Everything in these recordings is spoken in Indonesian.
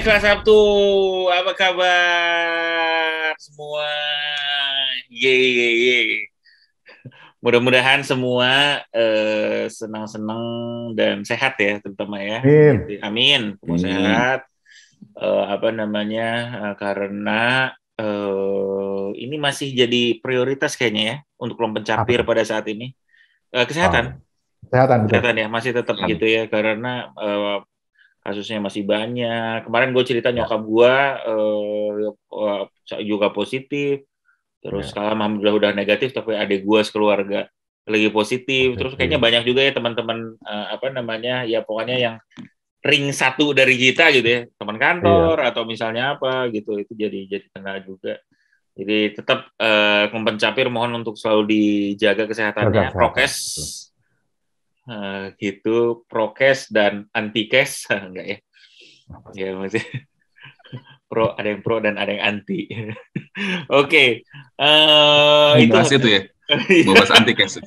Kelas Sabtu, apa kabar semua? Yeay. Mudah-mudahan semua senang-senang dan sehat ya, terutama ya. Amin. Amin, semua sehat. Karena ini masih jadi prioritas kayaknya ya untuk kelompok pencapir pada saat ini. Kesehatan. Kesehatan, betul. Kesehatan ya, masih tetap gitu ya, karena kasusnya masih banyak. Kemarin gue cerita nyokap gue juga positif. Terus sekarang alhamdulillah udah negatif, tapi adik gue sekeluarga lagi positif. Terus kayaknya banyak juga ya teman-teman ya pokoknya yang ring satu dari kita gitu ya, teman kantor atau misalnya apa gitu, itu jadi kena juga. Jadi tetap pencapir mohon untuk selalu dijaga kesehatannya, prokes. Gitu, prokes dan anti-kes enggak ya? Ya maksudnya ada yang pro dan ada yang anti. Oke. Itu ya. Bahas anti-kes.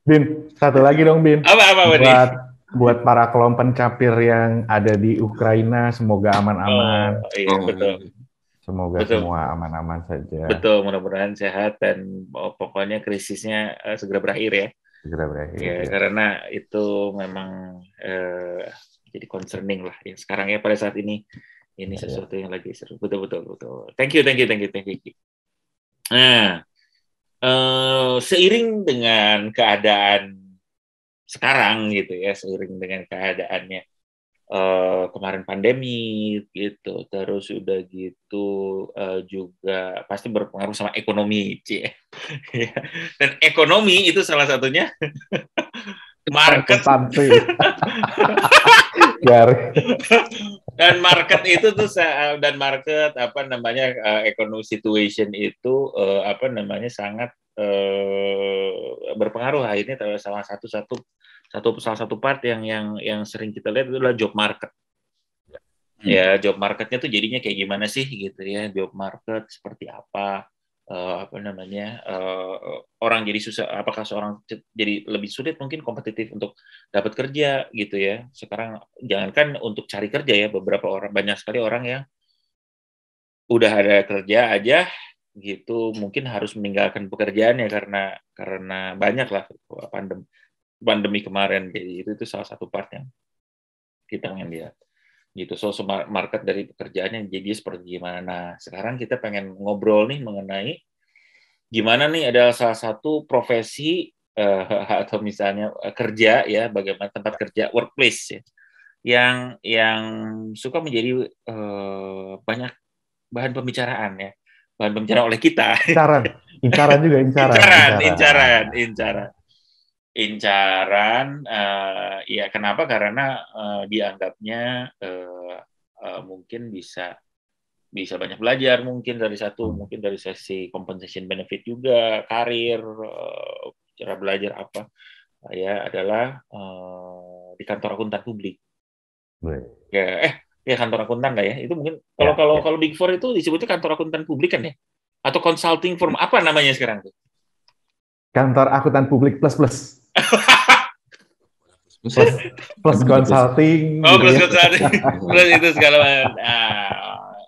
Bin, satu lagi dong, Bin. Apa buat para kelompok pencapir yang ada di Ukraina, semoga aman-aman. Iya, betul. Semoga semua aman-aman saja. Betul, mudah-mudahan sehat dan pokoknya krisisnya segera berakhir ya. Segera berakhir. Ya, karena itu memang jadi concerning lah ya sekarang ya pada saat ini sesuatu yang lagi seru. Betul. Thank you. Nah, seiring dengan keadaan sekarang gitu ya, seiring dengan keadaannya kemarin pandemi gitu, terus udah gitu juga pasti berpengaruh sama ekonomi, dan ekonomi itu salah satunya market. Dan market itu tuh economic situation itu sangat berpengaruh. Akhirnya salah satu part yang sering kita lihat itu adalah job market. Ya, job marketnya tuh jadinya kayak gimana sih gitu ya, job market seperti apa, orang jadi susah, apakah seorang jadi lebih sulit mungkin kompetitif untuk dapat kerja gitu ya. Sekarang jangankan untuk cari kerja ya, banyak sekali orang yang udah ada kerja aja gitu mungkin harus meninggalkan pekerjaannya karena banyak lah pandemi kemarin. Jadi itu salah satu part yang kita pengen lihat gitu. So market dari pekerjaannya jadi seperti gimana. Nah, sekarang kita pengen ngobrol nih mengenai gimana nih ada salah satu profesi atau misalnya kerja ya, bagaimana tempat kerja, workplace ya, yang suka menjadi banyak bahan pembicaraan ya, bahan pembicaraan oleh kita. Incaran, ya kenapa? Karena dianggapnya mungkin bisa banyak belajar mungkin dari sesi compensation benefit juga, karir, cara belajar apa ya adalah di kantor akuntan publik. Ya kantor akuntan lah ya, itu mungkin kalau Big Four itu disebutnya kantor akuntan publik kan ya, atau consulting firm, apa namanya sekarang tuh? Kantor akuntan publik plus consulting. Plus consulting, plus itu segala macam.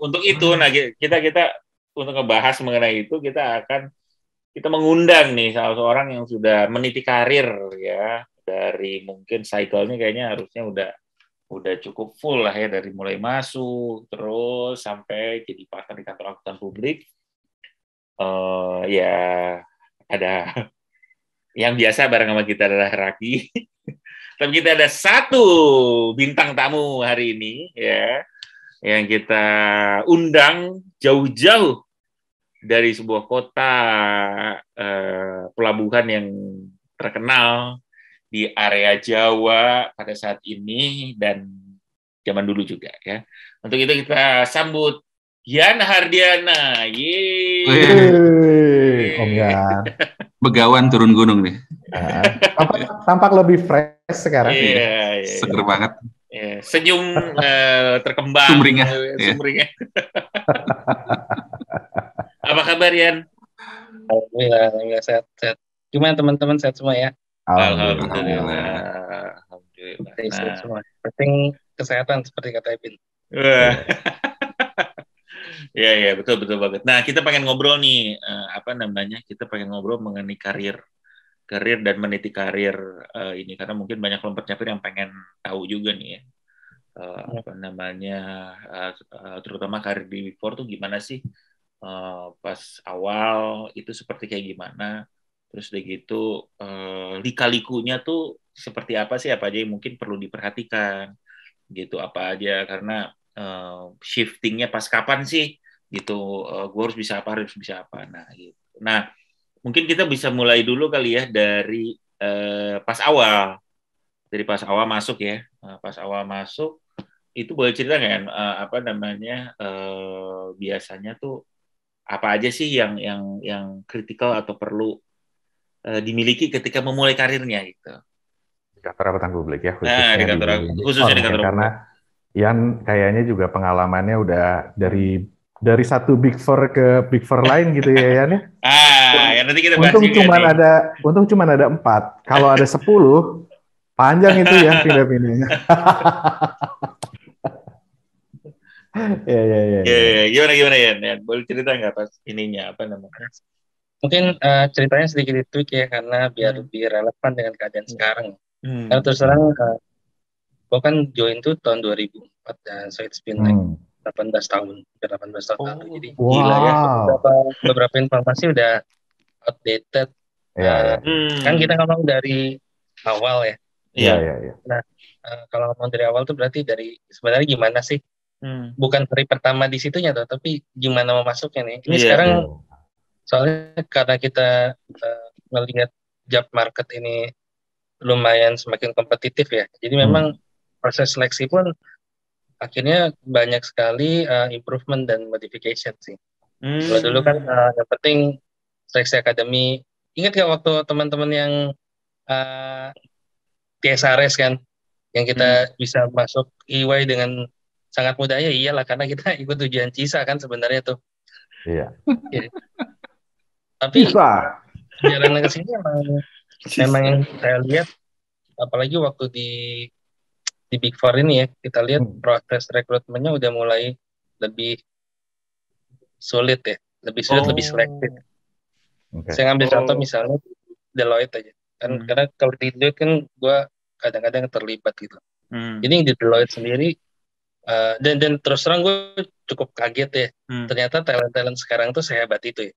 Untuk itu, kita untuk ngebahas mengenai itu, kita mengundang nih salah seorang yang sudah meniti karir ya, dari mungkin cycle-nya kayaknya harusnya udah cukup full lah ya, dari mulai masuk terus sampai jadi partner di kantor akuntan publik. Ya ada yang biasa bareng sama kita adalah Raki. Tapi kita ada satu bintang tamu hari ini ya, yang kita undang jauh-jauh dari sebuah kota pelabuhan yang terkenal di area Jawa pada saat ini dan zaman dulu juga ya. Untuk itu kita sambut Yan Hardiana. Om Yan. Begawan turun gunung nih. Tampak lebih fresh sekarang. Iya. Seger banget. Senyum terkembang. Sumringah. Apa kabar, Yan? Alhamdulillah sehat. Gimana teman-teman, sehat semua ya? Alhamdulillah. Alhamdulillah. Stay safe Nah, semua. Penting kesehatan seperti kata Epin. wah. Ya, betul banget. Nah, kita pengen ngobrol nih, kita pengen ngobrol mengenai karir dan meniti karir ini, karena mungkin banyak kelompok capir yang pengen tahu juga nih ya, terutama karir di Big Four tuh gimana sih, pas awal itu seperti kayak gimana, terus udah gitu lika-likunya tuh seperti apa sih, apa aja yang mungkin perlu diperhatikan gitu, apa aja, karena shiftingnya pas kapan sih gitu, gue harus bisa apa, nah gitu. Nah, mungkin kita bisa mulai dulu kali ya dari pas awal masuk ya. Pas awal masuk itu boleh cerita nggak kan, biasanya tuh apa aja sih yang kritikal atau perlu dimiliki ketika memulai karirnya gitu. Di kantor angkutan publik ya, Di khususnya di kantor karena Ian kayaknya juga pengalamannya udah dari satu Big Four ke Big Four lain gitu ya, Ian ya. Ya nanti kita bahas juga nih. Untung cuma ada 4. Kalau ada 10, panjang itu ya pindah-pindahnya. Gimana ya? Boleh cerita nggak pas ininya apa namanya? Mungkin ceritanya sedikit ditweak ya, karena biar lebih relevan dengan keadaan sekarang. Karena terus terang, gue kan join tuh tahun 2004 dan so it's been like 18 tahun lalu. Jadi gila ya. Beberapa informasi udah outdated. Kan kita ngomong dari awal ya. Iya. Nah, kalau ngomong dari awal tuh berarti dari sebenarnya gimana sih? Bukan hari pertama di situnya tuh, tapi gimana mau masuknya nih. Ini sekarang soalnya karena kita melihat job market ini lumayan semakin kompetitif ya. Jadi memang proses seleksi pun akhirnya banyak sekali improvement dan modification sih. Kalau dulu kan yang penting seleksi akademi. Ingat nggak waktu teman-teman yang TSRS kan, yang kita bisa masuk EY dengan sangat mudah, ya iyalah karena kita ikut ujian CISA kan sebenarnya tuh. Iya. Tapi jalan ke sini memang yang saya lihat, apalagi waktu di Big Four ini ya, kita lihat proses rekrutmennya udah mulai lebih sulit ya, lebih selektif. Saya ngambil contoh misalnya Deloitte aja, kan karena kalau di Deloitte kan gue kadang-kadang terlibat gitu. Jadi di Deloitte sendiri dan terus terang gue cukup kaget ya, ternyata talent sekarang tuh sehebat itu ya.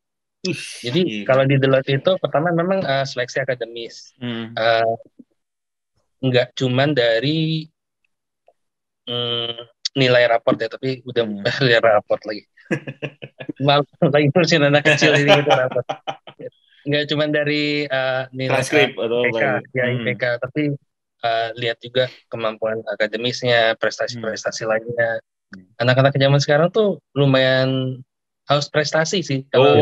Jadi kalau di Deloitte itu pertama memang seleksi akademis, nggak cuman dari nilai raport ya, tapi udah nilai raport lagi. Malah lagi ngurusin anak kecil ini gitu raport. Nggak cuma dari nilai IPK, tapi lihat juga kemampuan akademisnya, prestasi-prestasi lainnya. Anak-anak zaman sekarang tuh lumayan haus prestasi sih. Kalau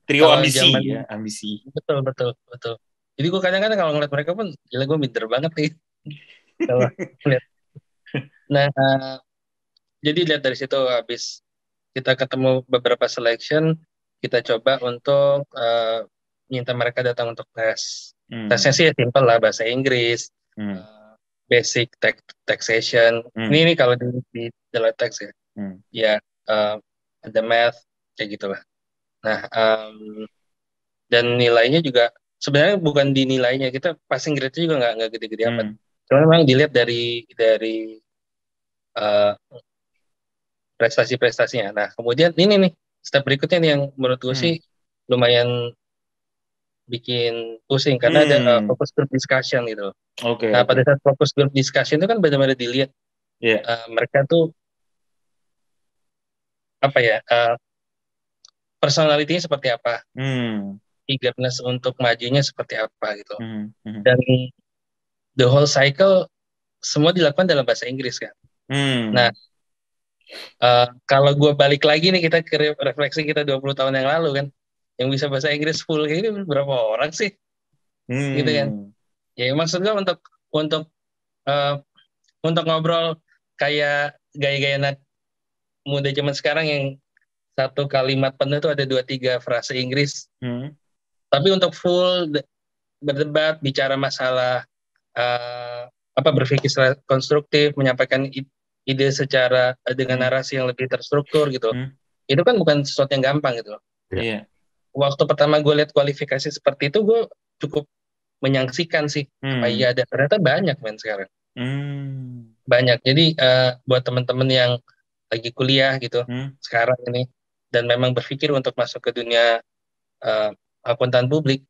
trio ambisi. Betul. Jadi gue kadang-kadang kalau ngeliat mereka pun, gila gue minder banget nih. Kalau lihat. Nah, jadi lihat dari situ, habis kita ketemu beberapa selection, kita coba untuk minta mereka datang untuk tes. Tesnya sih simple lah, bahasa Inggris, basic taxation. Ini kalau di Deloitte Tax ya. Ya, ada math, kayak gitulah. Nah, dan nilainya juga sebenarnya bukan di nilainya, kita passing grade-nya juga nggak gede-gede amat. Cuma memang dilihat dari prestasi-prestasinya. Nah, kemudian ini nih step berikutnya nih yang menurut gue sih lumayan bikin pusing, karena ada focus group discussion gitu. Nah, pada saat focus group discussion itu kan benar-benar dilihat mereka tuh apa ya, personality-nya seperti apa, eagerness untuk majunya seperti apa gitu. Dan the whole cycle semua dilakukan dalam bahasa Inggris kan. Nah, kalau gue balik lagi nih, kita ke refleksi kita 20 tahun yang lalu kan, yang bisa bahasa Inggris full kayak ini berapa orang sih? Gitu kan. Ya maksud gue untuk ngobrol kayak gaya-gaya anak muda zaman sekarang yang satu kalimat penuh itu ada 2-3 frase Inggris. Tapi untuk full berdebat, bicara masalah berpikir secara konstruktif, menyampaikan ide secara dengan narasi yang lebih terstruktur gitu. Itu kan bukan sesuatu yang gampang gitu. Iya. Waktu pertama gue lihat kualifikasi seperti itu, gue cukup menyangsikan sih. Apa iya ada? Ternyata banyak men sekarang. Banyak. Jadi buat teman-teman yang lagi kuliah gitu sekarang ini dan memang berpikir untuk masuk ke dunia akuntan publik,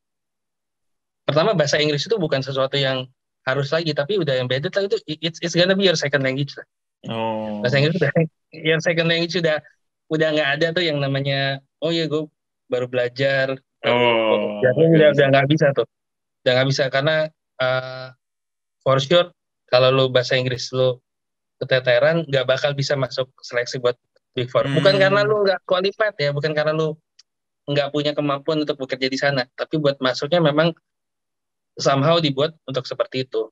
pertama bahasa Inggris itu bukan sesuatu yang harus lagi, tapi udah embedded lah, itu it's gonna be your second language lah. Bahasa Inggris udah your second language udah nggak ada tuh yang namanya gue baru belajar udah nggak bisa tuh, udah nggak bisa karena for sure kalau lu bahasa Inggris lu keteteran nggak bakal bisa masuk seleksi buat Big Four. Bukan karena lu nggak qualified ya, bukan karena lu nggak punya kemampuan untuk bekerja di sana, tapi buat masuknya memang somehow dibuat untuk seperti itu.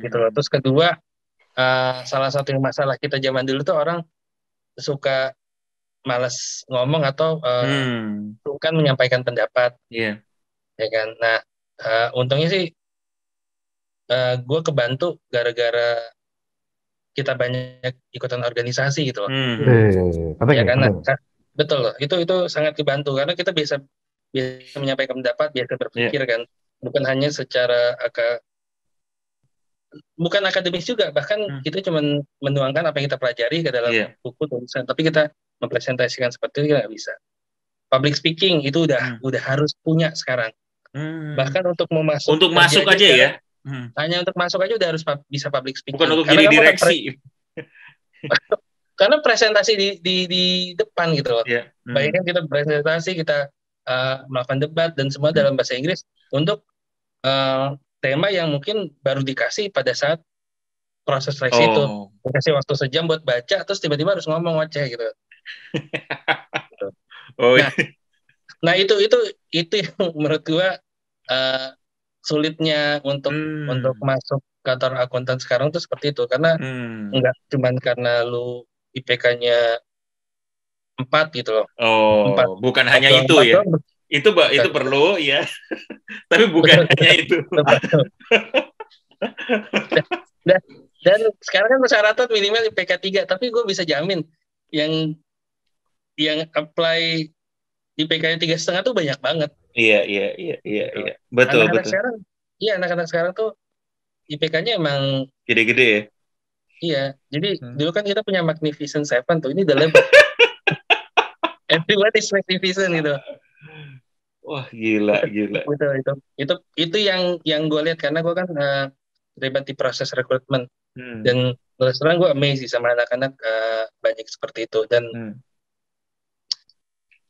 Gitu loh. Terus kedua, salah satu yang masalah kita zaman dulu tuh orang suka malas ngomong atau sungkan menyampaikan pendapat. Iya. Ya kan. Nah, untungnya sih gue kebantu gara-gara kita banyak ikutan organisasi gitu loh. Ya kan. Betul loh. Itu sangat dibantu karena kita bisa menyampaikan pendapat, biasa berpikir kan. Bukan hanya secara bukan akademis juga, bahkan kita cuma menuangkan apa yang kita pelajari ke dalam buku tulisan, tapi kita mempresentasikan seperti itu nggak bisa. Public speaking itu udah harus punya sekarang. Bahkan untuk masuk aja ya. Hanya untuk masuk aja udah harus bisa public speaking. Bukan untuk jadi direksi. Karena presentasi di depan gitu loh. Bayangkan kita presentasi, kita melakukan debat dan semua dalam bahasa Inggris untuk tema yang mungkin baru dikasih pada saat proses seleksi itu. Dikasih waktu sejam buat baca, terus tiba-tiba harus ngomong ngoceh gitu. Nah itu yang menurut gua sulitnya untuk masuk kantor akuntan sekarang tuh seperti itu, karena nggak cuman karena lu IPK-nya 4 gitu loh. 4. Bukan hanya itu ya. Itu perlu ya. Tapi bukan hanya itu. Dan sekarang kan persyaratan minimal IPK 3, tapi gue bisa jamin yang apply IPK-nya 3,5 tuh banyak banget. Iya. Betul. Anak-anak sekarang tuh IPK-nya emang gede-gede ya. Iya, jadi dulu kan kita punya Magnificent Seven tuh, ini the level. Everyone is magnificent gitu. Wah, gila. Itu yang gue lihat karena gue kan terlibat di proses rekrutmen dan terus terang gue amazed sama anak-anak banyak seperti itu, dan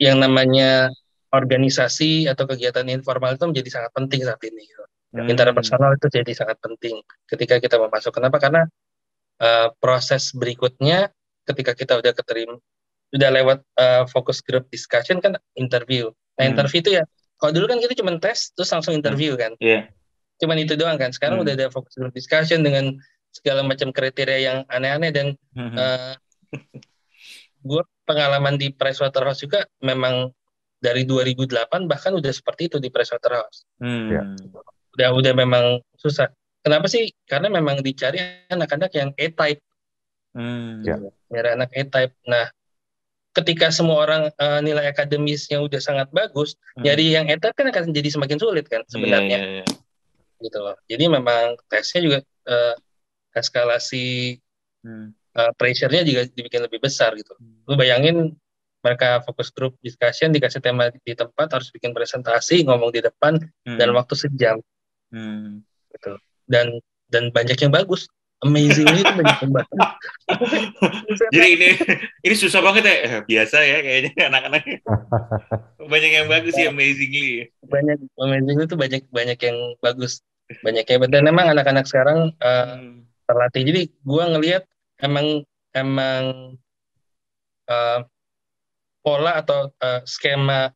yang namanya organisasi atau kegiatan informal itu menjadi sangat penting saat ini. Gitu. Interpersonal itu jadi sangat penting ketika kita mau masuk. Kenapa? Karena proses berikutnya ketika kita udah keterima, udah lewat focus group discussion kan interview. Nah interview itu ya, kalau dulu kan kita cuma tes terus langsung interview kan. Cuman itu doang kan. Sekarang udah ada focus group discussion dengan segala macam kriteria yang aneh-aneh, dan gue pengalaman di Pricewaterhouse juga memang dari 2008 bahkan udah seperti itu di Pricewaterhouse. Udah memang susah. Kenapa sih? Karena memang dicari anak-anak yang A-type. Nyari anak A-type. Nah, ketika semua orang nilai akademisnya udah sangat bagus, nyari yang A-type kan akan jadi semakin sulit kan sebenarnya. Gitu loh. Jadi memang tesnya juga eskalasi pressure-nya juga dibikin lebih besar gitu. Lu bayangin mereka fokus group discussion, dikasih tema di tempat, harus bikin presentasi, ngomong di depan dalam waktu sejam. Gitu. Dan banyak yang bagus. Amazingly itu banyak yang bagus. Jadi ini susah banget ya. Biasa ya kayaknya anak-anak. Banyak yang bagus sih amazingly. Amazingly itu banyak yang bagus. Banyak yang, dan memang anak-anak sekarang terlatih. Jadi gua ngelihat emang pola atau skema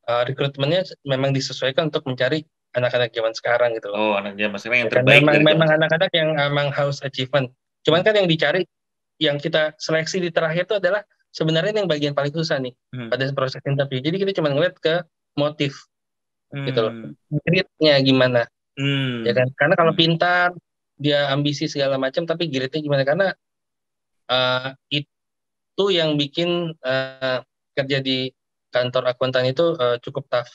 rekrutmennya memang disesuaikan untuk mencari anak-anak zaman sekarang gitu loh. Anak zaman sekarang yang terbaik. Memang anak-anak yang emang haus achievement. Cuman kan yang dicari, yang kita seleksi di terakhir itu adalah sebenarnya yang bagian paling susah nih pada proses interview. Jadi kita cuma ngeliat ke motif gitu loh. Gritnya gimana. Ya kan? Karena kalau Hmm. pintar, dia ambisi segala macam, tapi gritnya gimana? Karena itu yang bikin kerja di kantor akuntan itu cukup tough.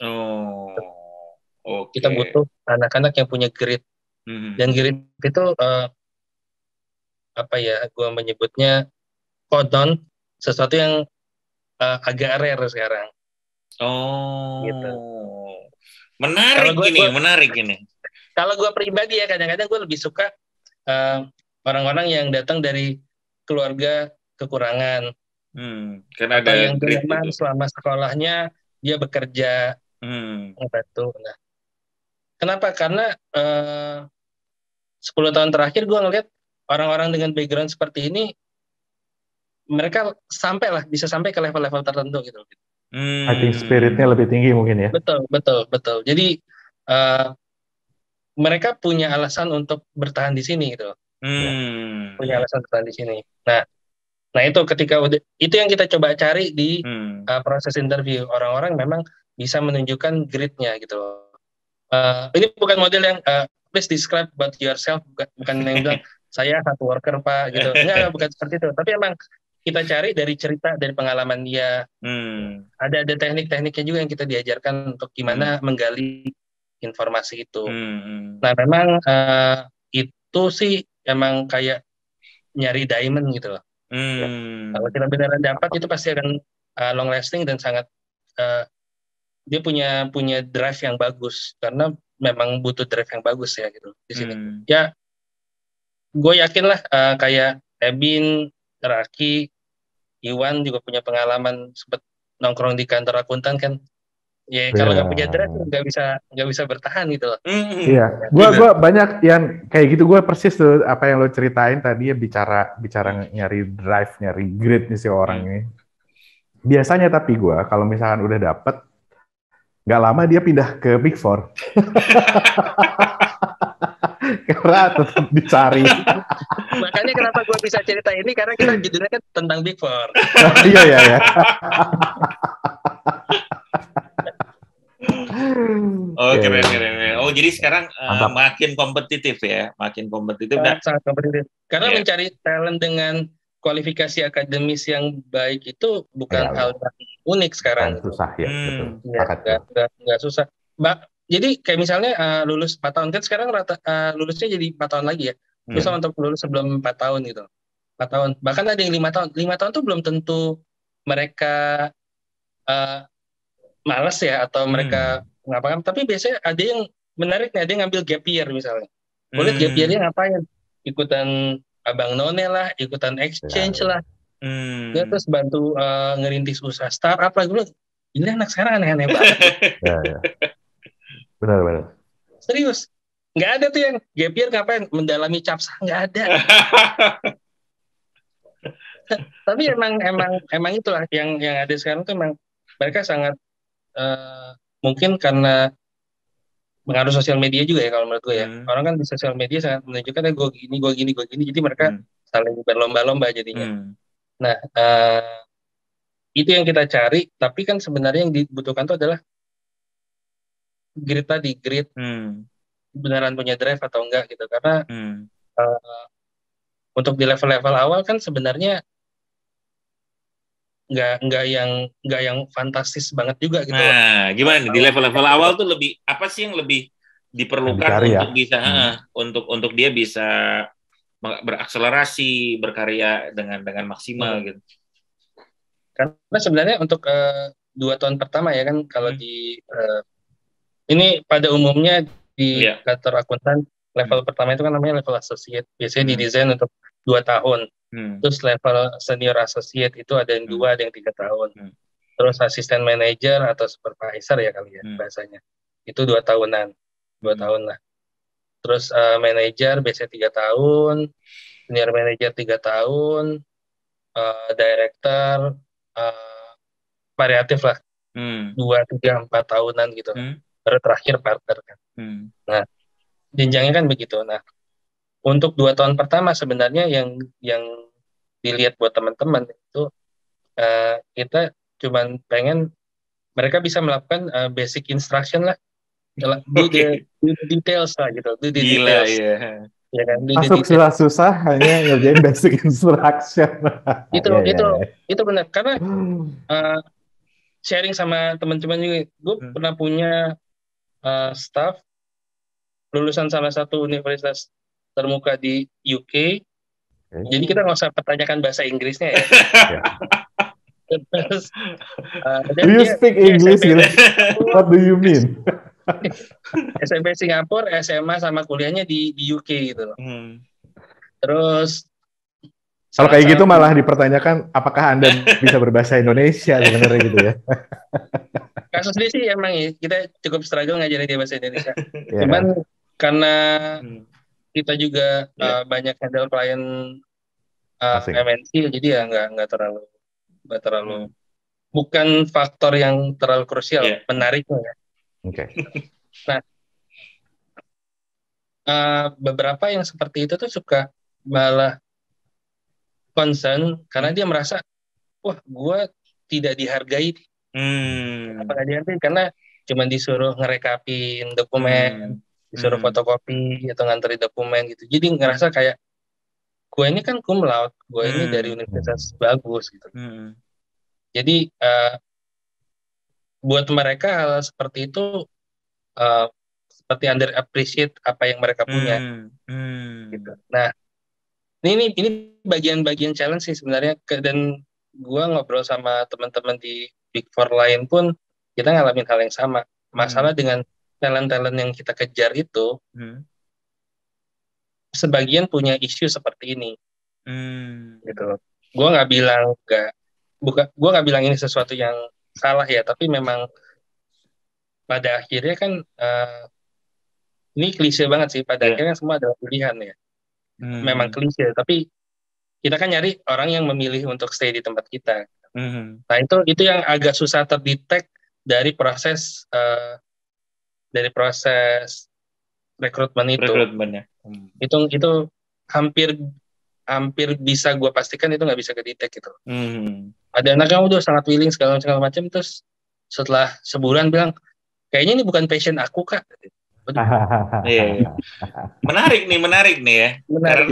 Oh, Kita oke. butuh anak-anak yang punya grit. Dan Hmm. grit itu apa ya? Gua menyebutnya konon sesuatu yang agak rare sekarang. Gitu. Oh, Kalau menarik ini, menarik ini. kalau gue pribadi ya kadang-kadang gue lebih suka eh, orang-orang yang datang dari keluarga kekurangan Karena ada atau yang grit memang itu. selama sekolahnya dia bekerja Hmm. ngebantu. Nah, kenapa? Karena 10 tahun terakhir gue ngeliat orang-orang dengan background seperti ini mereka bisa sampai ke level-level tertentu gitu. Fighting spiritnya lebih tinggi mungkin ya. Betul. Jadi mereka punya alasan untuk bertahan di sini gitu. Punya alasan bertahan di sini. Nah itu ketika itu yang kita coba cari di proses interview, orang-orang memang bisa menunjukkan gritnya gitu. Ini bukan model yang please describe about yourself, bukan yang bilang saya hard worker Pak gitu. Enggak, bukan seperti itu. Tapi emang kita cari dari cerita, dari pengalaman dia. Ada teknik-tekniknya juga yang kita diajarkan untuk gimana menggali informasi itu. Nah memang itu sih emang kayak nyari diamond gitu loh. Ya. Kalau kita beneran dapat itu pasti akan long lasting dan sangat dia punya drive yang bagus karena memang butuh drive yang bagus ya gitu di sini. Ya, gue yakin lah kayak Ebin, Raki, Iwan juga punya pengalaman sempet nongkrong di kantor akuntan kan. Ya kalau nggak punya drive nggak bisa bertahan gitu loh. Iya, gua banyak yang kayak gitu. Gue persis tuh apa yang lo ceritain tadi ya, bicara nyari drive, nyari grit nih si orang ini. Biasanya tapi gue kalau misalkan udah dapet, nggak lama dia pindah ke Big Four. Karena tetap dicari. Makanya kenapa gue bisa cerita ini karena kita judulnya kan tentang Big Four. Iya. Oh, keren. Oh, jadi sekarang makin kompetitif ya, Sangat kompetitif. Karena mencari talent dengan kualifikasi akademis yang baik itu bukan hal yang unik sekarang. Susah ya, betul. Nggak susah. Jadi kayak misalnya lulus 4 tahun kan sekarang lulusnya jadi 4 tahun lagi ya. Susah untuk lulus sebelum 4 tahun gitu. 4 tahun. Bahkan ada yang 5 tahun. 5 tahun tuh belum tentu mereka males ya atau mereka ngapain. Tapi biasanya ada yang menarik nih, ada yang ngambil gap year misalnya. Boleh gap year-nya ngapain? Ikutan Abang None lah, ikutan exchange lah. Dia terus bantu ngerintis usaha startup lah. Gue ini anak sekarang aneh-aneh banget. Ya. Benar. Serius. Nggak ada tuh yang gap year ngapain? Mendalami capsa. Nggak ada. Tapi emang itulah yang ada sekarang tuh emang mereka sangat mungkin karena pengaruh sosial media juga ya kalau menurut gue ya. Orang kan di sosial media sangat menunjukkan gue gini. Jadi mereka saling berlomba-lomba jadinya. Nah, itu yang kita cari. Tapi kan sebenarnya yang dibutuhkan itu adalah grit. Beneran punya drive atau enggak gitu. Karena untuk di level-level awal kan sebenarnya nggak yang fantastis banget juga gitu. Nah, gimana nih di level-level awal tuh lebih apa sih yang lebih diperlukan untuk bisa untuk dia bisa berakselerasi, berkarya dengan maksimal gitu. Karena sebenarnya untuk 2 tahun pertama ya kan kalau di ini pada umumnya di kantor akuntan level pertama itu kan namanya level associate. Biasanya didesain untuk 2 tahun. Terus level senior associate itu ada yang 2, ada yang 3 tahun. Terus asisten manager atau supervisor ya kali ya bahasanya. Itu 2 tahunan. 2 tahun lah. Terus manager biasanya 3 tahun, senior manager 3 tahun, director variatif lah. 2, 3, 4 tahunan gitu. Baru terakhir partner kan. Nah, jenjangnya kan begitu. Nah, untuk 2 tahun pertama sebenarnya yang dilihat buat teman-teman itu kita cuman pengen mereka bisa melakukan basic instruction lah Do the details lah gitu, do the Gila details. ya. Ya kan, do the Masuk details. susah-susah hanya ngerjain basic instruction. Itu benar karena sharing sama teman-teman juga. Gue pernah punya staff lulusan salah satu universitas termuka di UK. Jadi kita nggak usah pertanyakan bahasa Inggrisnya ya. Terus, do you speak English? What do you mean? SMP Singapura, SMA sama kuliahnya di UK gitu loh. Terus kalau kayak gitu malah dipertanyakan apakah Anda bisa berbahasa Indonesia sebenarnya gitu ya. Kasus dia sih emang ya, kita cukup struggle ngajarin dia bahasa Indonesia. Cuman karena kita juga banyak handle klien MNC, jadi ya nggak terlalu bukan faktor yang terlalu krusial, menariknya ya. Nah, beberapa yang seperti itu tuh suka malah concern karena dia merasa, wah, gue tidak dihargai. Apa nggak dihargai? Karena cuma disuruh ngerekapin dokumen, disuruh fotokopi atau nganterin dokumen gitu. Jadi ngerasa kayak gue ini kan cum laude, gue ini dari universitas bagus gitu. Jadi buat mereka hal seperti itu seperti under appreciate apa yang mereka punya. Gitu. Nah, ini bagian-bagian challenge sih sebenarnya, dan gue ngobrol sama teman-teman di Big Four lain pun kita ngalamin hal yang sama. Masalah dengan talent-talent yang kita kejar itu, sebagian punya isu seperti ini. Gitu. Gue nggak bilang ini sesuatu yang salah ya, tapi memang pada akhirnya kan ini klise banget sih, pada akhirnya semua adalah pilihan ya. Memang klise, tapi kita kan nyari orang yang memilih untuk stay di tempat kita. Nah itu yang agak susah terdetek dari proses rekrutmen itu. Itu hampir bisa gue pastikan itu nggak bisa kedetek gitu. Ada anak yang udah sangat willing segala macam, terus setelah sebulan bilang, kayaknya ini bukan passion aku, Kak. Iya. Menarik nih ya. Menarik.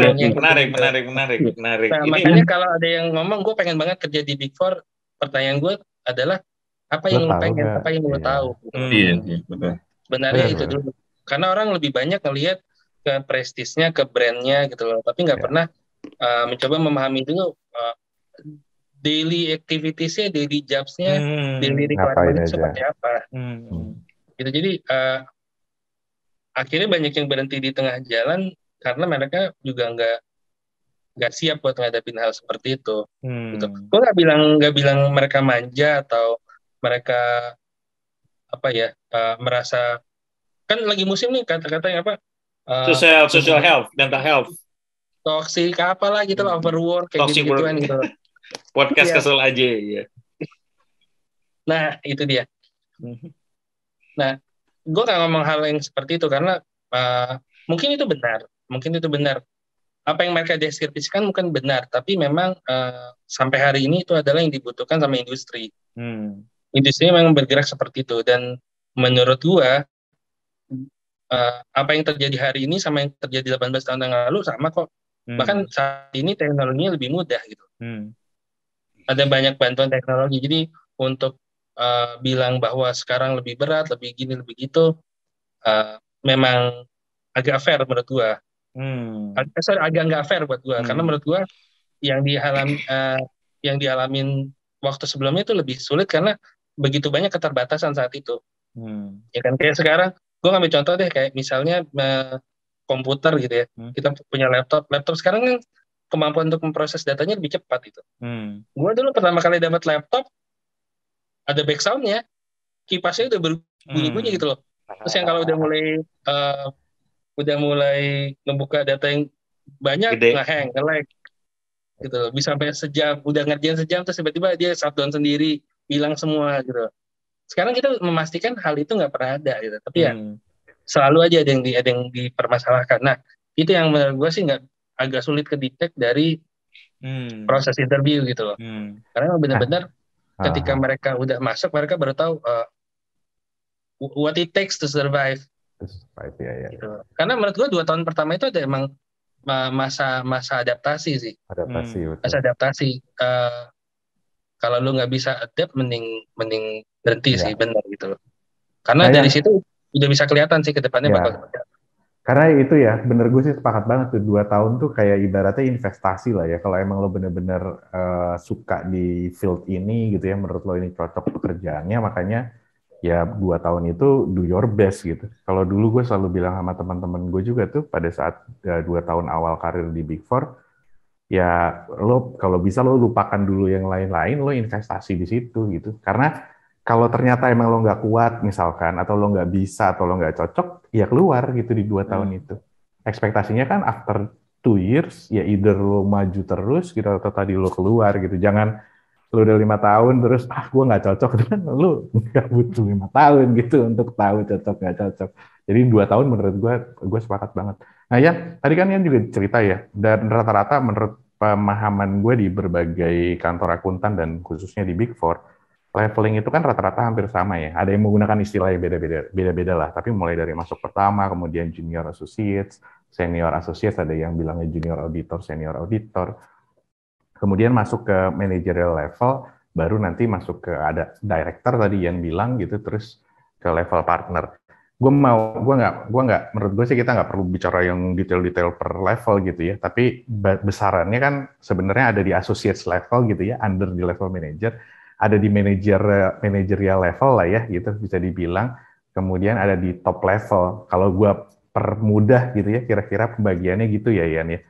Nah, makanya kalau ada yang ngomong gue pengen banget kerja di Big Four, pertanyaan gue adalah apa yang lo pengen, apa yang lo tahu. Iya, betul. Sebenarnya itu dulu. Karena orang lebih banyak ngelihat ke prestisnya, ke brandnya gitu loh, tapi nggak pernah mencoba memahami dulu daily activitiesnya, daily jobsnya, daily requirement seperti apa. Gitu. Jadi akhirnya banyak yang berhenti di tengah jalan karena mereka juga nggak siap buat ngadapin hal seperti itu. Gitu. Gue nggak bilang mereka manja atau mereka merasa, kan lagi musim nih kata-katanya apa? Social health, mental health, toxic apalah gitu lah, overwork kayak gitu-gituan gitu. Podcast kesel aja ya. Nah itu dia. Nah, gue nggak ngomong hal yang seperti itu karena mungkin itu benar. Apa yang mereka deskripsikan mungkin benar, tapi memang sampai hari ini itu adalah yang dibutuhkan sama industri. Industri memang bergerak seperti itu, dan menurut gue apa yang terjadi hari ini sama yang terjadi 18 tahun yang lalu sama kok. Bahkan saat ini teknologinya lebih mudah gitu. Ada banyak bantuan teknologi, jadi untuk bilang bahwa sekarang lebih berat, lebih gini, lebih gitu, memang agak fair menurut gue. Agak nggak fair buat gue, karena menurut gue yang dialamin waktu sebelumnya itu lebih sulit karena begitu banyak keterbatasan saat itu. Ya kan, kayak sekarang gue ngambil contoh deh, kayak misalnya komputer gitu ya. Kita punya laptop sekarang kan kemampuan untuk memproses datanya lebih cepat itu. Gue dulu pertama kali dapat laptop ada back sound-nya, kipasnya udah berbunyi-bunyi gitu loh. Terus yang kalau udah mulai ngebuka data yang banyak, nge-hang, nge-lag gitu loh. Bisa sampai sejam, udah ngerjain sejam terus tiba-tiba dia shutdown sendiri, hilang semua gitu. Sekarang kita memastikan hal itu nggak pernah ada gitu. Tapi ya selalu aja ada yang dipermasalahkan. Nah, itu yang menurut gue sih agak sulit kedetek dari proses interview gitu loh. Karena benar-benar ketika mereka udah masuk, mereka baru tahu what it takes to survive. Ya. Gitu. Karena menurut gue 2 tahun pertama itu ada emang masa adaptasi sih. Masa adaptasi. Kalau lu nggak bisa adapt, mending berhenti sih, benar gitu. Karena dari situ udah bisa kelihatan sih ke depannya bakal seperti apa. Karena itu ya, bener gue sih sepakat banget tuh, 2 tahun tuh kayak ibaratnya investasi lah ya. Kalau emang lo bener-bener suka di field ini gitu ya, menurut lo ini cocok pekerjaannya, makanya ya 2 tahun itu do your best gitu. Kalau dulu gue selalu bilang sama teman-teman gue juga tuh, pada saat 2 tahun awal karir di Big Four, ya lo kalau bisa lo lupakan dulu yang lain-lain, lo investasi di situ gitu. Karena kalau ternyata emang lo nggak kuat misalkan, atau lo nggak bisa, atau lo nggak cocok, ya keluar gitu di 2 tahun itu. Ekspektasinya kan after 2 years, ya either lo maju terus gitu, atau tadi lo keluar gitu. Jangan lo udah 5 tahun terus, gue nggak cocok, kan lo nggak butuh 5 tahun gitu untuk tahu cocok nggak cocok. Jadi 2 tahun menurut gue sepakat banget. Nah ya, tadi kan Ian juga cerita ya, dan rata-rata menurut pemahaman gue di berbagai kantor akuntan dan khususnya di Big Four, leveling itu kan rata-rata hampir sama ya. Ada yang menggunakan istilah yang beda-beda lah. Tapi mulai dari masuk pertama, kemudian junior associates, senior associates, ada yang bilangnya junior auditor, senior auditor. Kemudian masuk ke managerial level, baru nanti masuk ke ada director tadi yang bilang gitu, terus ke level partner. Menurut gue sih kita nggak perlu bicara yang detail-detail per level gitu ya. Tapi besarannya kan sebenarnya ada di associates level gitu ya, under di level manager. Ada di managerial level lah ya, gitu bisa dibilang. Kemudian ada di top level. Kalau gue permudah gitu ya, kira-kira pembagiannya gitu ya, Ian ya.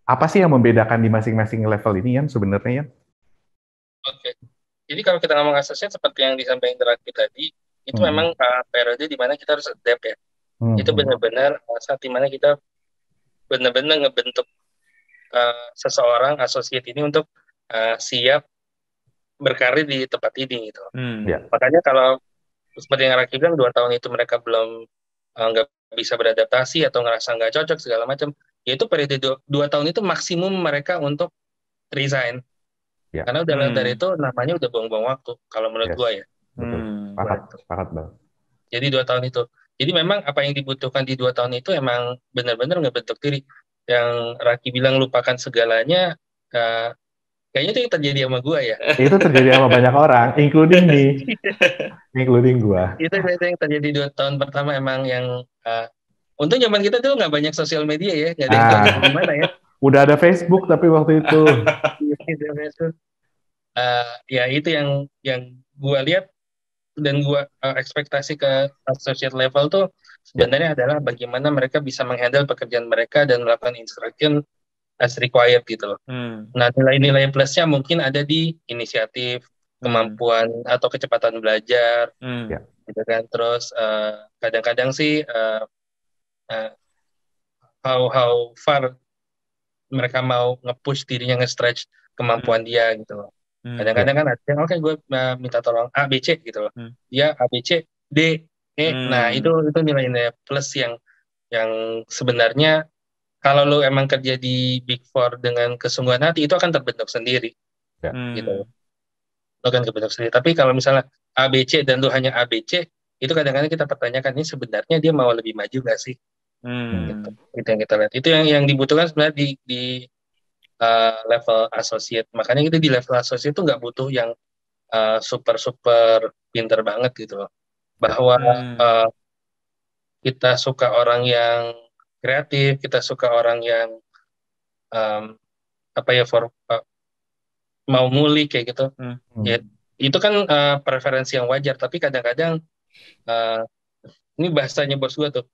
Apa sih yang membedakan di masing-masing level ini, Ian, sebenarnya, Ian? Oke. Jadi kalau kita ngomong associate seperti yang disampaikan terakhir tadi, itu memang periode di mana kita harus adapt ya. Itu benar-benar saat di mana kita benar-benar ngebentuk seseorang associate ini untuk siap berkarir di tempat ini gitu. Makanya kalau seperti yang Raki bilang 2 tahun itu mereka belum nggak bisa beradaptasi atau ngerasa nggak cocok segala macam, yaitu periode 2 tahun itu maksimum mereka untuk resign. Karena udah lewat dari itu namanya udah buang-buang waktu kalau menurut gua ya. Betul. Sepakat banget. Jadi 2 tahun itu. Jadi memang apa yang dibutuhkan di 2 tahun itu emang benar-benar ngebentuk diri. Yang Raki bilang lupakan segalanya, kayaknya itu yang terjadi sama gue ya. Itu terjadi sama banyak orang, including me, including gue. Itu yang terjadi 2 tahun pertama emang yang untung zaman kita tuh nggak banyak sosial media ya, nggak ada yang tahu gimana ya. Udah ada Facebook tapi waktu itu. Ya itu yang gue lihat dan gue ekspektasi ke associate level tuh sebenarnya adalah bagaimana mereka bisa menghandle pekerjaan mereka dan melakukan instruction as required gitu loh. Nah, nilai-nilai plusnya mungkin ada di inisiatif, kemampuan atau kecepatan belajar, gitu kan. Terus kadang-kadang sih how far mereka mau nge-push dirinya, nge-stretch kemampuan dia gitu loh. Kadang-kadang kan ada yang oke gue minta tolong A, B, C gitu loh. Dia A, B, C, D, E. Nah, itu nilai-nilai plus yang sebenarnya kalau lo emang kerja di Big Four dengan kesungguhan hati, itu akan terbentuk sendiri. Gitu. Lo akan terbentuk sendiri. Tapi kalau misalnya A, B, C, dan lo hanya A, B, C, itu kadang-kadang kita pertanyakan, ini sebenarnya dia mau lebih maju nggak sih? Gitu. Itu yang kita lihat. Itu yang dibutuhkan sebenarnya di level associate. Makanya kita di level associate itu nggak butuh yang super-super pinter banget gitu loh. Bahwa kita suka orang yang kreatif, kita suka orang yang mau ngulik kayak gitu. Ya, itu kan preferensi yang wajar, tapi kadang-kadang ini bahasanya bos gue tuh,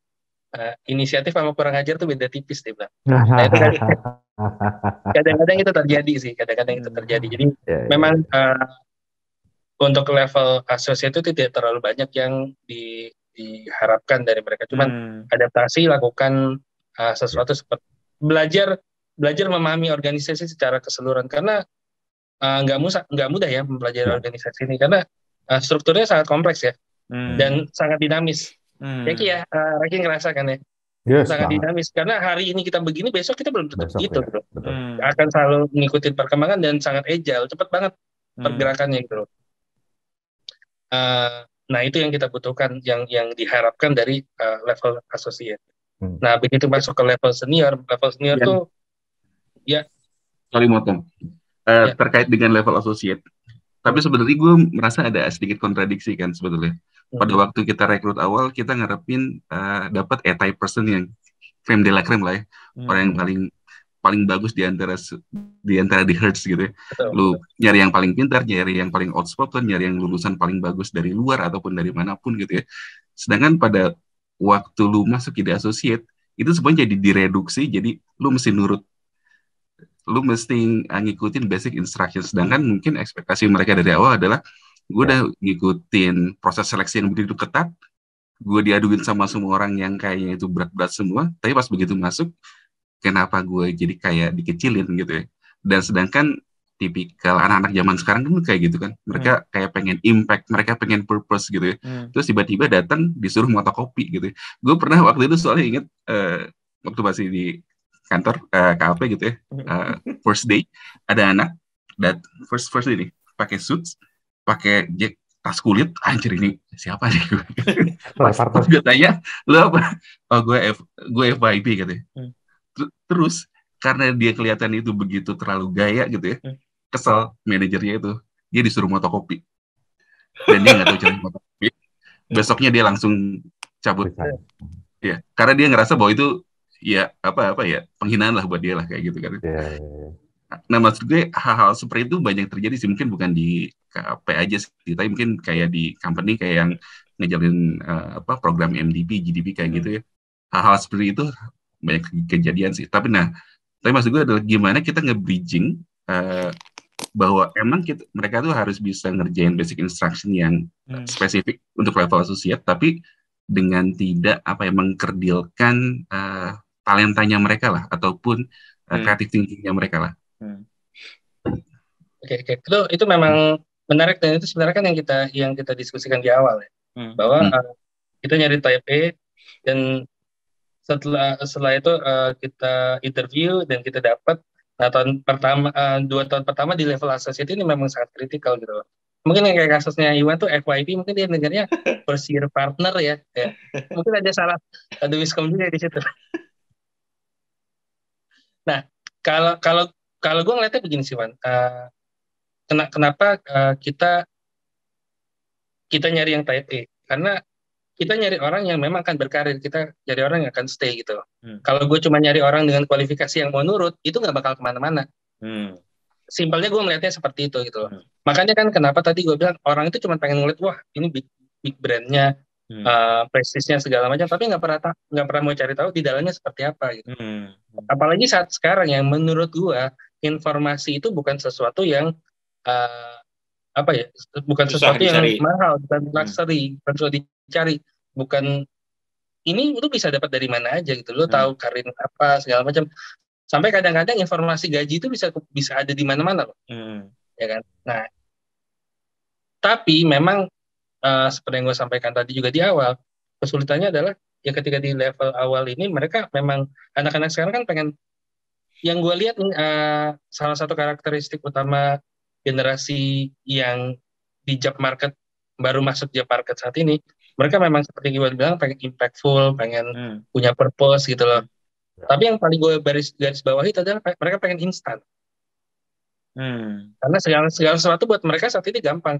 inisiatif sama kurang ajar tuh beda tipis dia bilang. Nah itu kadang-kadang itu terjadi sih, kadang-kadang itu terjadi. Jadi memang untuk level associate itu tidak terlalu banyak yang diharapkan dari mereka. Cuman adaptasi, lakukan sesuatu seperti belajar memahami organisasi secara keseluruhan, karena nggak mudah ya mempelajari organisasi ini, karena strukturnya sangat kompleks ya, dan sangat dinamis. Ya Raki ngerasa kan ya, sangat dinamis, karena hari ini kita begini, besok kita belum tentu begitu. Akan selalu ngikutin perkembangan dan sangat agile, cepat banget pergerakannya gitu loh. Nah, itu yang kita butuhkan, yang diharapkan dari level associate. Hmm. Nah, begitu masuk ke level senior Yan, tuh ya sorry motong. ya Terkait dengan level associate. Tapi sebenarnya gue merasa ada sedikit kontradiksi kan sebetulnya. Pada waktu kita rekrut awal, kita ngarepin dapat type person yang creme de la creme lah ya. Orang yang paling bagus di antara di Hertz gitu ya. betul. Lu nyari yang paling pintar, nyari yang paling outspoken, nyari yang lulusan paling bagus dari luar ataupun dari manapun gitu ya. Sedangkan pada waktu lu masuk di associate, itu sebenarnya jadi direduksi, jadi lu mesti ngikutin basic instructions. Sedangkan mungkin ekspektasi mereka dari awal adalah gue udah ngikutin proses seleksi yang begitu ketat, gue diaduin sama semua orang yang kayaknya itu berat-berat semua, tapi pas begitu masuk, kenapa gue jadi kayak dikecilin gitu ya. Dan sedangkan tipikal anak-anak zaman sekarang kan kayak gitu kan, mereka kayak pengen impact, mereka pengen purpose gitu ya. Terus tiba-tiba datang disuruh motokopi gitu ya. Gue pernah waktu itu soalnya inget waktu masih di kantor KAP gitu ya, first day ada anak that first day nih pakai suits, pakai tas kulit, anjir ini siapa nih gue? Pas gue tanya, lu apa? Oh gue FYP katanya. Terus karena dia kelihatan itu begitu terlalu gaya gitu ya, kesel manajernya itu, dia disuruh motokopi dan dia nggak tahu cara motokopi. Besoknya dia langsung cabut ya, karena dia ngerasa bahwa itu ya apa ya penghinaan lah buat dia lah kayak gitu kan. Nah maksud gue hal-hal seperti itu banyak terjadi sih, mungkin bukan di KP aja sih, tapi mungkin kayak di company kayak yang ngejalin program MDP, GDP kayak gitu ya. Hal-hal seperti itu banyak kejadian sih. Tapi maksud gue adalah gimana kita nge-bridging bahwa emang mereka tuh harus bisa ngerjain basic instruction yang spesifik untuk level associate, tapi dengan tidak mengkerdilkan talentanya mereka lah, ataupun creative thinking-nya mereka lah. Oke. Itu memang menarik, dan itu sebenarnya kan yang kita diskusikan di awal ya, bahwa kita nyari type A, dan setelah itu kita interview dan kita dapat. Nah, 2 tahun pertama di level associate ini memang sangat kritikal gitu loh. Mungkin yang kayak kasusnya Iwan tuh FYP, mungkin dia dengarnya first year partner ya. Mungkin ada miskom juga di situ. Nah, kalau gue ngeliatnya begini sih, Wan. Kenapa kita nyari yang type A? Karena kita nyari orang yang memang akan berkarir, kita nyari orang yang akan stay gitu. Kalau gue cuma nyari orang dengan kualifikasi yang mau nurut, itu nggak bakal kemana-mana. Simpelnya gue melihatnya seperti itu gitu loh. Makanya kan kenapa tadi gue bilang orang itu cuma pengen ngeliat, wah ini big brandnya, prestisnya segala macam, tapi nggak pernah mau cari tahu di dalamnya seperti apa gitu. Apalagi saat sekarang yang menurut gue informasi itu bukan sesuatu yang bukan susah sesuatu yang dicari. mahal, bukan luxury, bukan sesuatu dicari, bukan ini lu bisa dapat dari mana aja gitu, lu tahu karir apa segala macam, sampai kadang-kadang informasi gaji itu bisa ada di mana-mana loh, ya kan. Nah, tapi memang seperti yang gue sampaikan tadi juga di awal, kesulitannya adalah ya ketika di level awal ini mereka memang anak-anak sekarang kan pengen, yang gue lihat nih salah satu karakteristik utama generasi yang di job market, baru masuk job market saat ini, mereka memang seperti gue bilang pengen impactful, pengen punya purpose gitu loh. Tapi yang paling gue garis bawahi itu adalah mereka pengen instan. Karena segala sesuatu buat mereka saat ini gampang.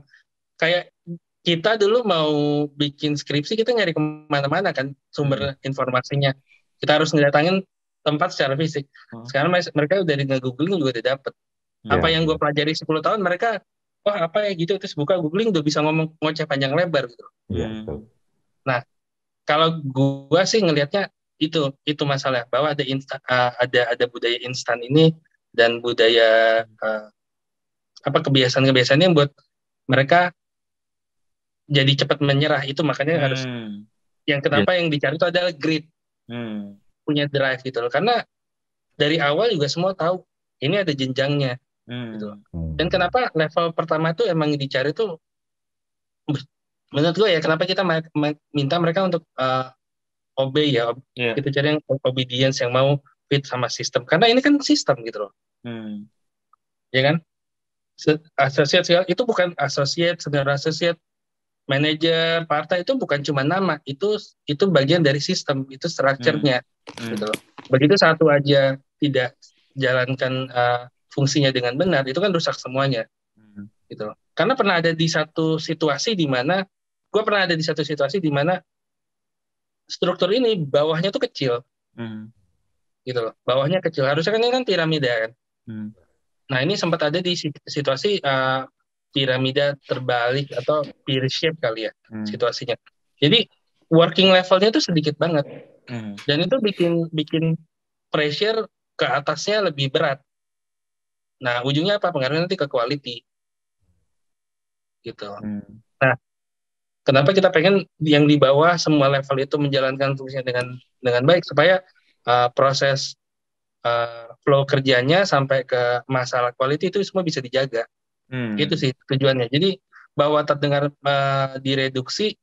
Kayak kita dulu mau bikin skripsi, kita nyari kemana-mana kan sumber informasinya. Kita harus ngedatangin tempat secara fisik. Sekarang mereka udah nge-googling juga udah dapet. Apa yang gue pelajari 10 tahun, mereka wah apa ya gitu, terus buka googling udah bisa ngoceh panjang lebar gitu. Nah, kalau gue sih ngelihatnya itu masalah, bahwa ada budaya instan ini, dan budaya kebiasaan yang buat mereka jadi cepat menyerah. Itu makanya harus yang kenapa yang dicari itu adalah grit, punya drive gitu loh. Karena dari awal juga semua tahu ini ada jenjangnya gitu loh. Dan kenapa level pertama itu emang dicari tuh, menurut gue ya, kenapa kita minta mereka untuk obey ya, kita cari yang obedience, yang mau fit sama sistem, karena ini kan sistem gitu loh. Ya kan, associate itu bukan associate, senior associate, Manajer partai itu bukan cuma nama, itu bagian dari sistem, itu structure-nya gitu loh. Begitu satu aja tidak jalankan fungsinya dengan benar, itu kan rusak semuanya gitu loh. Karena pernah ada di satu situasi di mana struktur ini bawahnya tuh kecil gitu loh. Bawahnya kecil, harusnya kan ini kan piramida kan. Nah, ini sempat ada di situasi piramida terbalik atau pear shape kali ya situasinya. Jadi working levelnya itu sedikit banget, dan itu bikin pressure ke atasnya lebih berat. Nah, ujungnya apa? Pengaruhnya nanti ke quality, gitu. Nah, kenapa kita pengen yang di bawah semua level itu menjalankan fungsinya dengan baik supaya proses flow kerjanya sampai ke masalah quality itu semua bisa dijaga. Itu sih tujuannya. Jadi bahwa terdengar direduksi,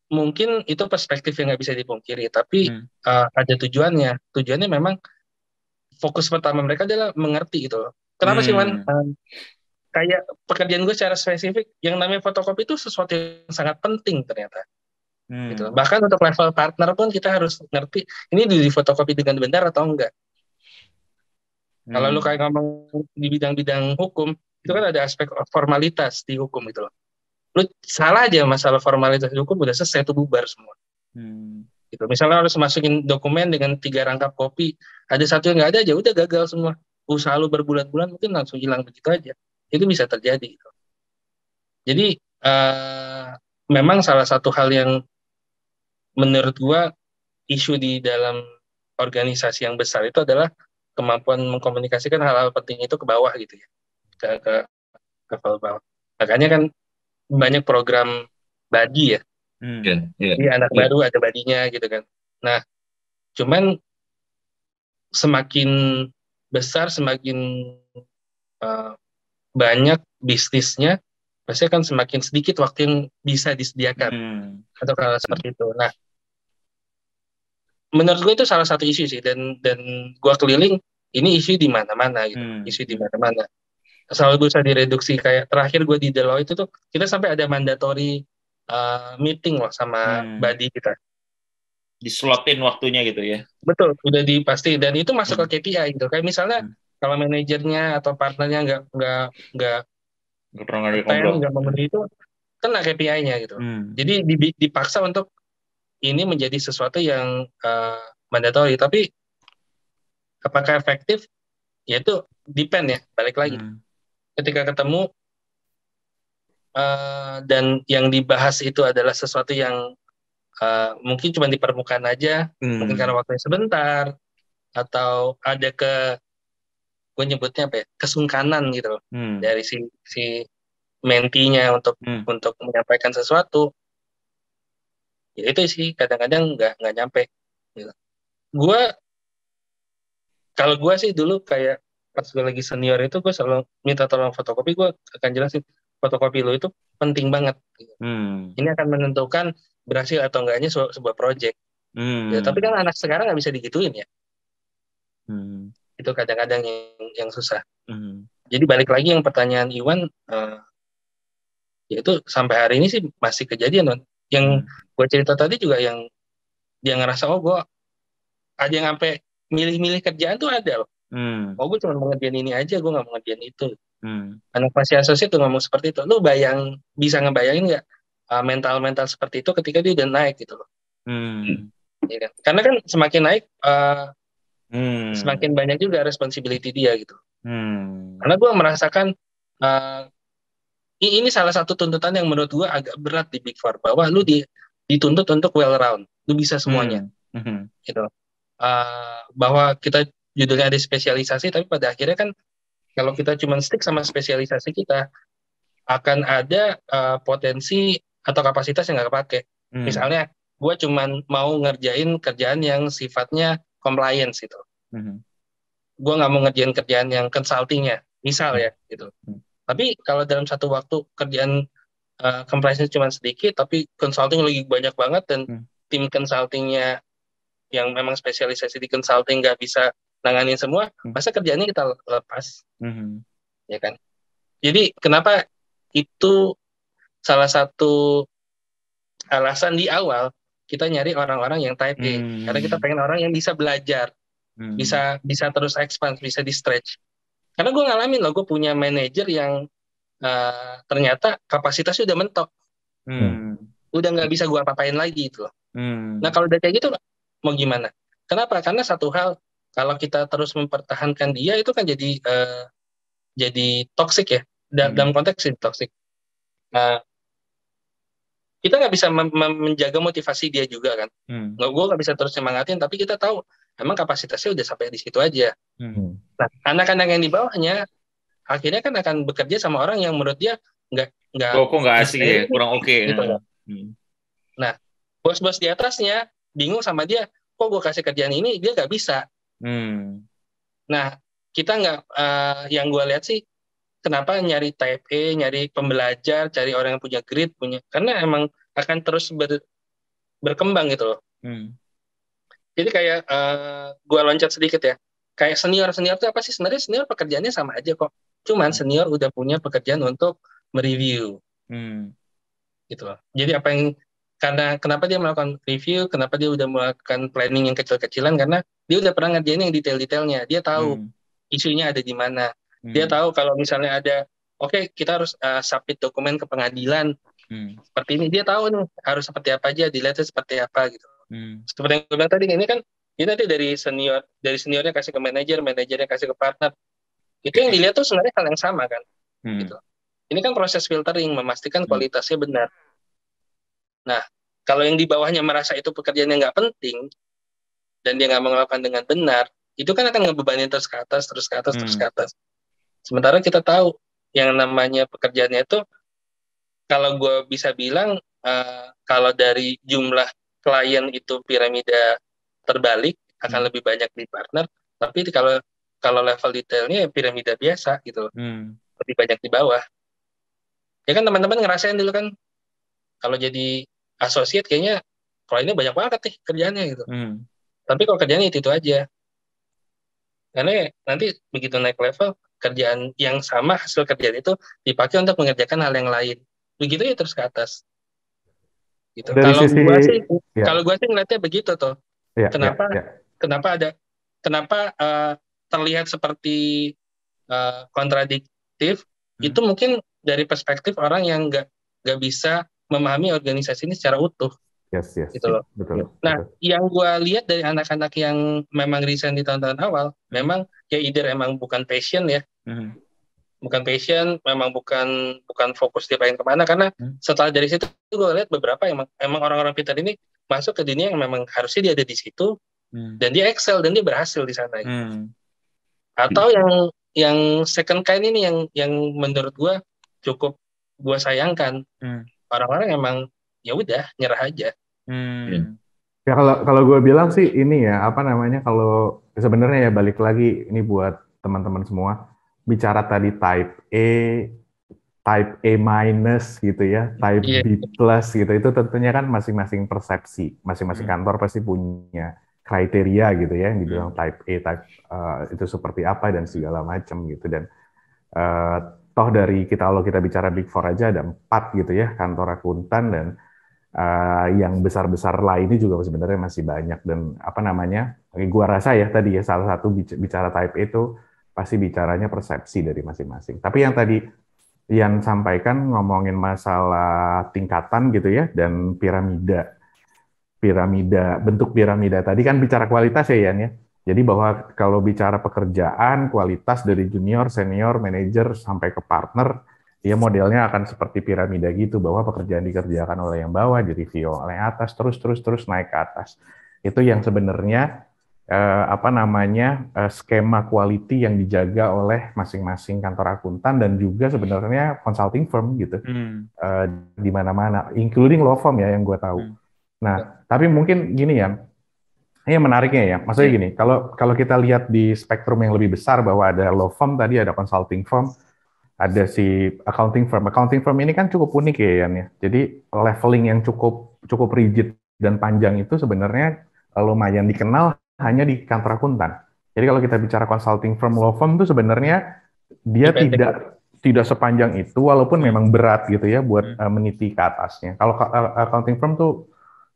mungkin itu perspektif yang nggak bisa dipungkiri, tapi ada tujuannya. Tujuannya memang fokus pertama mereka adalah mengerti gitu loh. Kenapa sih, Wan? Kayak pekerjaan gue secara spesifik, yang namanya fotokopi itu sesuatu yang sangat penting ternyata. Gitu. Bahkan untuk level partner pun kita harus ngerti, ini di fotokopi dengan benar atau enggak. Kalau lu kayak ngomong di bidang-bidang hukum, itu kan ada aspek formalitas di hukum itu loh. Lu salah aja masalah formalitas hukum, udah selesai, itu bubar semua. Gitu. Misalnya harus masukin dokumen dengan 3 rangkap kopi, ada satu yang nggak ada aja, udah gagal semua. Usaha lu berbulan-bulan mungkin langsung hilang begitu aja. Itu bisa terjadi. Gitu. Jadi memang salah satu hal yang menurut gua isu di dalam organisasi yang besar itu adalah kemampuan mengkomunikasikan hal-hal penting itu ke bawah gitu ya, ke level bawah. Makanya kan banyak program badi ya. Jadi anak baru ada badinya gitu kan. Nah, cuman semakin besar, semakin banyak bisnisnya, pasti akan semakin sedikit waktu yang bisa disediakan atau hal seperti itu. Nah, menurut gue itu salah satu isu sih, dan gue keliling ini isu di mana-mana gitu, isu di mana-mana. Selalu bisa direduksi. Kayak terakhir gue di Deloitte itu kita sampai ada mandatory meeting loh sama badi kita. Dislotin waktunya gitu ya. Betul, udah dipasti, dan itu masuk ke KPI gitu. Kayak misalnya kalau manajernya atau partnernya nggak memenuhi itu, kena KPI-nya gitu. Jadi dipaksa untuk ini menjadi sesuatu yang mandatori, tapi apakah efektif? Ya itu depend ya, balik lagi. Ketika ketemu dan yang dibahas itu adalah sesuatu yang mungkin cuma di permukaan aja, mungkin karena waktunya sebentar, atau ada gue nyebutnya apa ya, kesungkanan gitu loh, dari si mentinya untuk menyampaikan sesuatu. Ya itu sih kadang-kadang nggak nyampe gitu. Kalau gue sih dulu kayak pas gue lagi senior itu, gue selalu minta tolong fotokopi, gue akan jelasin fotokopi lo itu penting banget gitu. Ini akan menentukan berhasil atau enggaknya sebuah project. Ya, tapi kan anak sekarang nggak bisa digituin ya. Itu kadang-kadang yang susah. Jadi balik lagi yang pertanyaan Iwan, ya itu sampai hari ini sih masih kejadian, Don. Yang gue cerita tadi juga, yang dia ngerasa gue ada yang sampai milih-milih kerjaan tuh ada loh. Gue cuma mau ngerjain ini aja, gue nggak mau ngerjain itu. Anak masih asosiat tuh ngomong seperti itu. Lu bisa ngebayangin nggak mental seperti itu ketika dia udah naik gitu loh. Ya kan? Karena kan semakin naik semakin banyak juga responsibility dia gitu. Karena gue merasakan ini salah satu tuntutan yang menurut gue agak berat di Big Four, bahwa lu dituntut untuk well round, lu bisa semuanya, gitu. Bahwa kita judulnya ada spesialisasi, tapi pada akhirnya kan kalau kita cuma stick sama spesialisasi kita, akan ada potensi atau kapasitas yang nggak kepake. Misalnya, gue cuma mau ngerjain kerjaan yang sifatnya compliance gitu. Gue nggak mau ngerjain kerjaan yang consultingnya, misal ya gitu. Tapi kalau dalam satu waktu kerjaan compliance cuma sedikit, tapi consulting lagi banyak banget, dan tim consultingnya yang memang spesialisasi di consulting nggak bisa nanganin semua, masa kerjaannya kita lepas, ya kan? Jadi kenapa itu salah satu alasan di awal kita nyari orang-orang yang type A, karena kita pengen orang yang bisa belajar, bisa terus expand, bisa di stretch. Karena gue ngalamin loh, gue punya manajer yang ternyata kapasitasnya udah mentok, udah nggak bisa gue apa-apain lagi itu loh. Nah kalau udah kayak gitu mau gimana? Kenapa? Karena satu hal, kalau kita terus mempertahankan dia itu kan jadi toxic ya, dalam konteks ini toxic. Kita nggak bisa menjaga motivasi dia juga kan. Gue nggak bisa terus semangatin, tapi kita tahu emang kapasitasnya udah sampai di situ aja. Nah, anak-anak yang di bawahnya akhirnya kan akan bekerja sama orang yang menurut dia nggak kok nggak asik ya, kurang oke. Gitu. Nah, bos-bos di atasnya bingung sama dia, kok gue kasih kerjaan ini dia nggak bisa. Nah, kita nggak, yang gue lihat sih, kenapa nyari type A, nyari pembelajar, cari orang yang punya grit, karena emang akan terus berkembang gitu loh. Jadi kayak gue loncat sedikit ya, kayak senior itu apa sih? Sebenarnya senior pekerjaannya sama aja kok, cuman senior udah punya pekerjaan untuk mereview, gitu loh. Jadi kenapa dia melakukan review, kenapa dia udah melakukan planning yang kecil-kecilan, karena dia udah pernah ngerjain yang detail-detailnya, dia tahu isunya ada di mana. Dia tahu kalau misalnya ada, kita harus submit dokumen ke pengadilan seperti ini, dia tahu nih harus seperti apa aja, dilihatnya seperti apa gitu. Seperti yang gue bilang tadi, ini kan ini nanti dari seniornya kasih ke manajernya kasih ke partner. Itu yang dilihat tuh sebenarnya hal yang sama kan. Gitu. Ini kan proses filtering, memastikan kualitasnya benar. Nah, kalau yang di bawahnya merasa itu pekerjaan yang nggak penting dan dia nggak melakukan dengan benar, itu kan akan ngebebanin terus ke atas. Sementara kita tahu yang namanya pekerjaannya itu, kalau gue bisa bilang, kalau dari jumlah klien itu piramida terbalik, akan lebih banyak di partner, tapi kalau level detailnya piramida biasa gitu, lebih banyak di bawah. Ya kan teman-teman ngerasain dulu kan, kalau jadi associate kayaknya kliennya banyak banget nih kerjaannya gitu. Tapi kalau kerjaannya itu aja. Karena nanti begitu naik level, kerjaan yang sama, hasil kerjaan itu dipakai untuk mengerjakan hal yang lain. Begitu ya terus ke atas. Gitu. Kalau gue sih ngeliatnya begitu tuh. Kenapa terlihat seperti kontradiktif? Itu mungkin dari perspektif orang yang nggak bisa memahami organisasi ini secara utuh. Gitu loh. Betul. Nah, yang gue lihat dari anak-anak yang memang resign di tahun-tahun awal, memang ya either emang bukan passion ya, bukan passion, memang bukan fokus dia pengen kemana, karena setelah dari situ gue lihat beberapa emang orang-orang pintar ini masuk ke dunia yang memang harusnya dia ada di situ, dan dia excel dan dia berhasil di sana. Atau yang second kind ini yang menurut gue cukup gue sayangkan, orang-orang emang ya udah nyerah aja. Ya kalau gue bilang sih ini ya, apa namanya, kalau sebenarnya ya balik lagi ini buat teman-teman semua, bicara tadi type A minus gitu ya, type B plus gitu, itu tentunya kan masing-masing persepsi, masing-masing kantor pasti punya kriteria gitu ya, yang dibilang type A, itu seperti apa dan segala macam gitu. Dan toh dari kalau kita bicara Big Four aja ada 4 gitu ya, kantor akuntan, dan yang besar-besar lainnya juga sebenarnya masih banyak. Dan apa namanya, gua rasa ya tadi ya, salah satu bicara type A itu pasti bicaranya persepsi dari masing-masing. Tapi yang tadi Ian sampaikan ngomongin masalah tingkatan gitu ya, dan bentuk piramida tadi kan bicara kualitas ya Ian ya. Jadi bahwa kalau bicara pekerjaan, kualitas dari junior, senior, manager sampai ke partner, ya modelnya akan seperti piramida gitu, bahwa pekerjaan dikerjakan oleh yang bawah, direview oleh atas, terus naik ke atas. Itu yang sebenarnya skema quality yang dijaga oleh masing-masing kantor akuntan dan juga sebenarnya consulting firm gitu, di mana-mana, including law firm ya yang gue tahu. Nah, tapi mungkin gini ya, ini menariknya ya, maksudnya gini, kalau kita lihat di spektrum yang lebih besar, bahwa ada law firm tadi, ada consulting firm, ada si accounting firm. Accounting firm ini kan cukup unik ya, Ian ya. Jadi leveling yang cukup rigid dan panjang itu sebenarnya lumayan dikenal hanya di kantor akuntan. Jadi kalau kita bicara consulting firm, law firm itu sebenarnya dia tidak sepanjang itu, walaupun memang berat gitu ya buat meniti ke atasnya. Kalau accounting firm tuh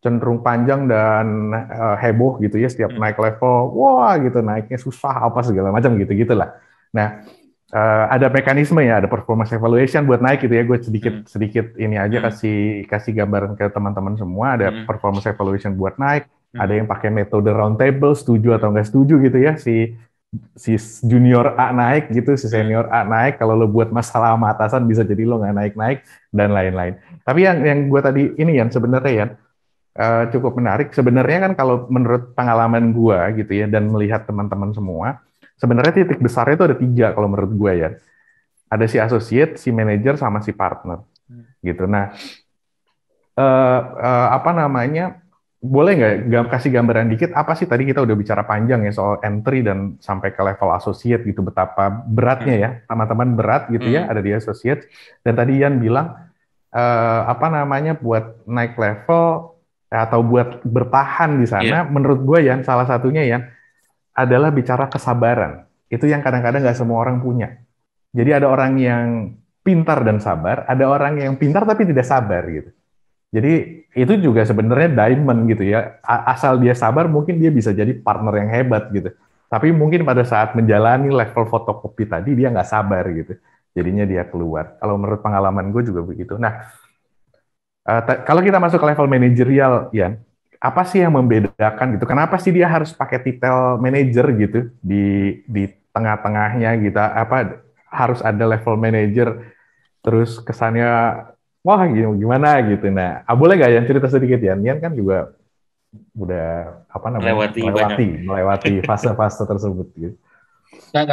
cenderung panjang dan heboh gitu ya, setiap naik level, wah gitu naiknya susah apa segala macam gitu gitulah. Nah, ada mekanisme ya, ada performance evaluation buat naik gitu ya. Gue sedikit ini aja kasih gambaran ke teman-teman semua. Ada performance evaluation buat naik. Ada yang pakai metode round table, setuju atau nggak setuju gitu ya. Si junior A naik gitu, si senior A naik. Kalau lo buat masalah sama atasan bisa jadi lo nggak naik-naik dan lain-lain. Tapi yang gue tadi ini yang sebenarnya ya cukup menarik. Sebenarnya kan kalau menurut pengalaman gue gitu ya dan melihat teman-teman semua, sebenarnya titik besarnya itu ada 3 kalau menurut gue ya. Ada si associate, si manager, sama si partner gitu. Nah, apa namanya? Boleh nggak kasih gambaran dikit apa sih tadi kita udah bicara panjang ya soal entry dan sampai ke level associate gitu, betapa beratnya ya teman-teman berat gitu ya ada di associate. Dan tadi Ian bilang apa namanya buat naik level atau buat bertahan di sana, menurut gue ya salah satunya ya adalah bicara kesabaran. Itu yang kadang-kadang nggak semua orang punya. Jadi ada orang yang pintar dan sabar, ada orang yang pintar tapi tidak sabar gitu. Jadi itu juga sebenarnya diamond gitu ya. Asal dia sabar mungkin dia bisa jadi partner yang hebat gitu. Tapi mungkin pada saat menjalani level fotokopi tadi dia nggak sabar gitu. Jadinya dia keluar. Kalau menurut pengalaman gue juga begitu. Nah, kalau kita masuk ke level manajerial, Ian, apa sih yang membedakan gitu? Kenapa sih dia harus pakai titel manager gitu di tengah-tengahnya gitu? Apa harus ada level manager? Terus kesannya wah gimana gitu. Nah, boleh nggak Ian cerita sedikit ya? Ian kan juga udah apa namanya melewati fase-fase tersebut gitu. Nah,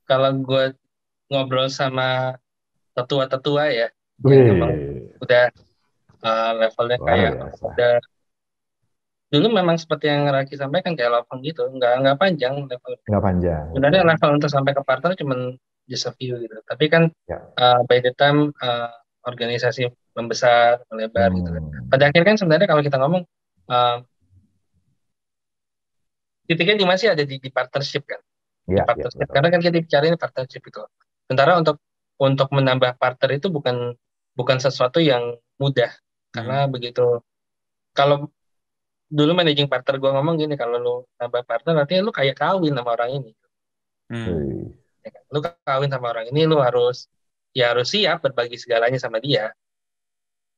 kalau gue ngobrol sama tetua-tetua ya, yang emang udah levelnya kayak udah dulu memang seperti yang Raki sampaikan kayak lopeng gitu, nggak panjang level. Nggak panjang. Sebenarnya level untuk sampai ke partner cuman just a few gitu. Tapi kan by the time organisasi membesar, melebar gitu kan. Pada akhirnya kan sebenarnya kalau kita ngomong titiknya di masih ada di partnership kan. Di partnership. Karena kan kita bicara ini partnership itu. Sementara untuk menambah partner itu bukan sesuatu yang mudah. Karena begitu kalau dulu managing partner gue ngomong gini, kalau lu nambah partner artinya lu kayak kawin sama orang ini. Ya kan? Lu kawin sama orang ini lu harus siap berbagi segalanya sama dia.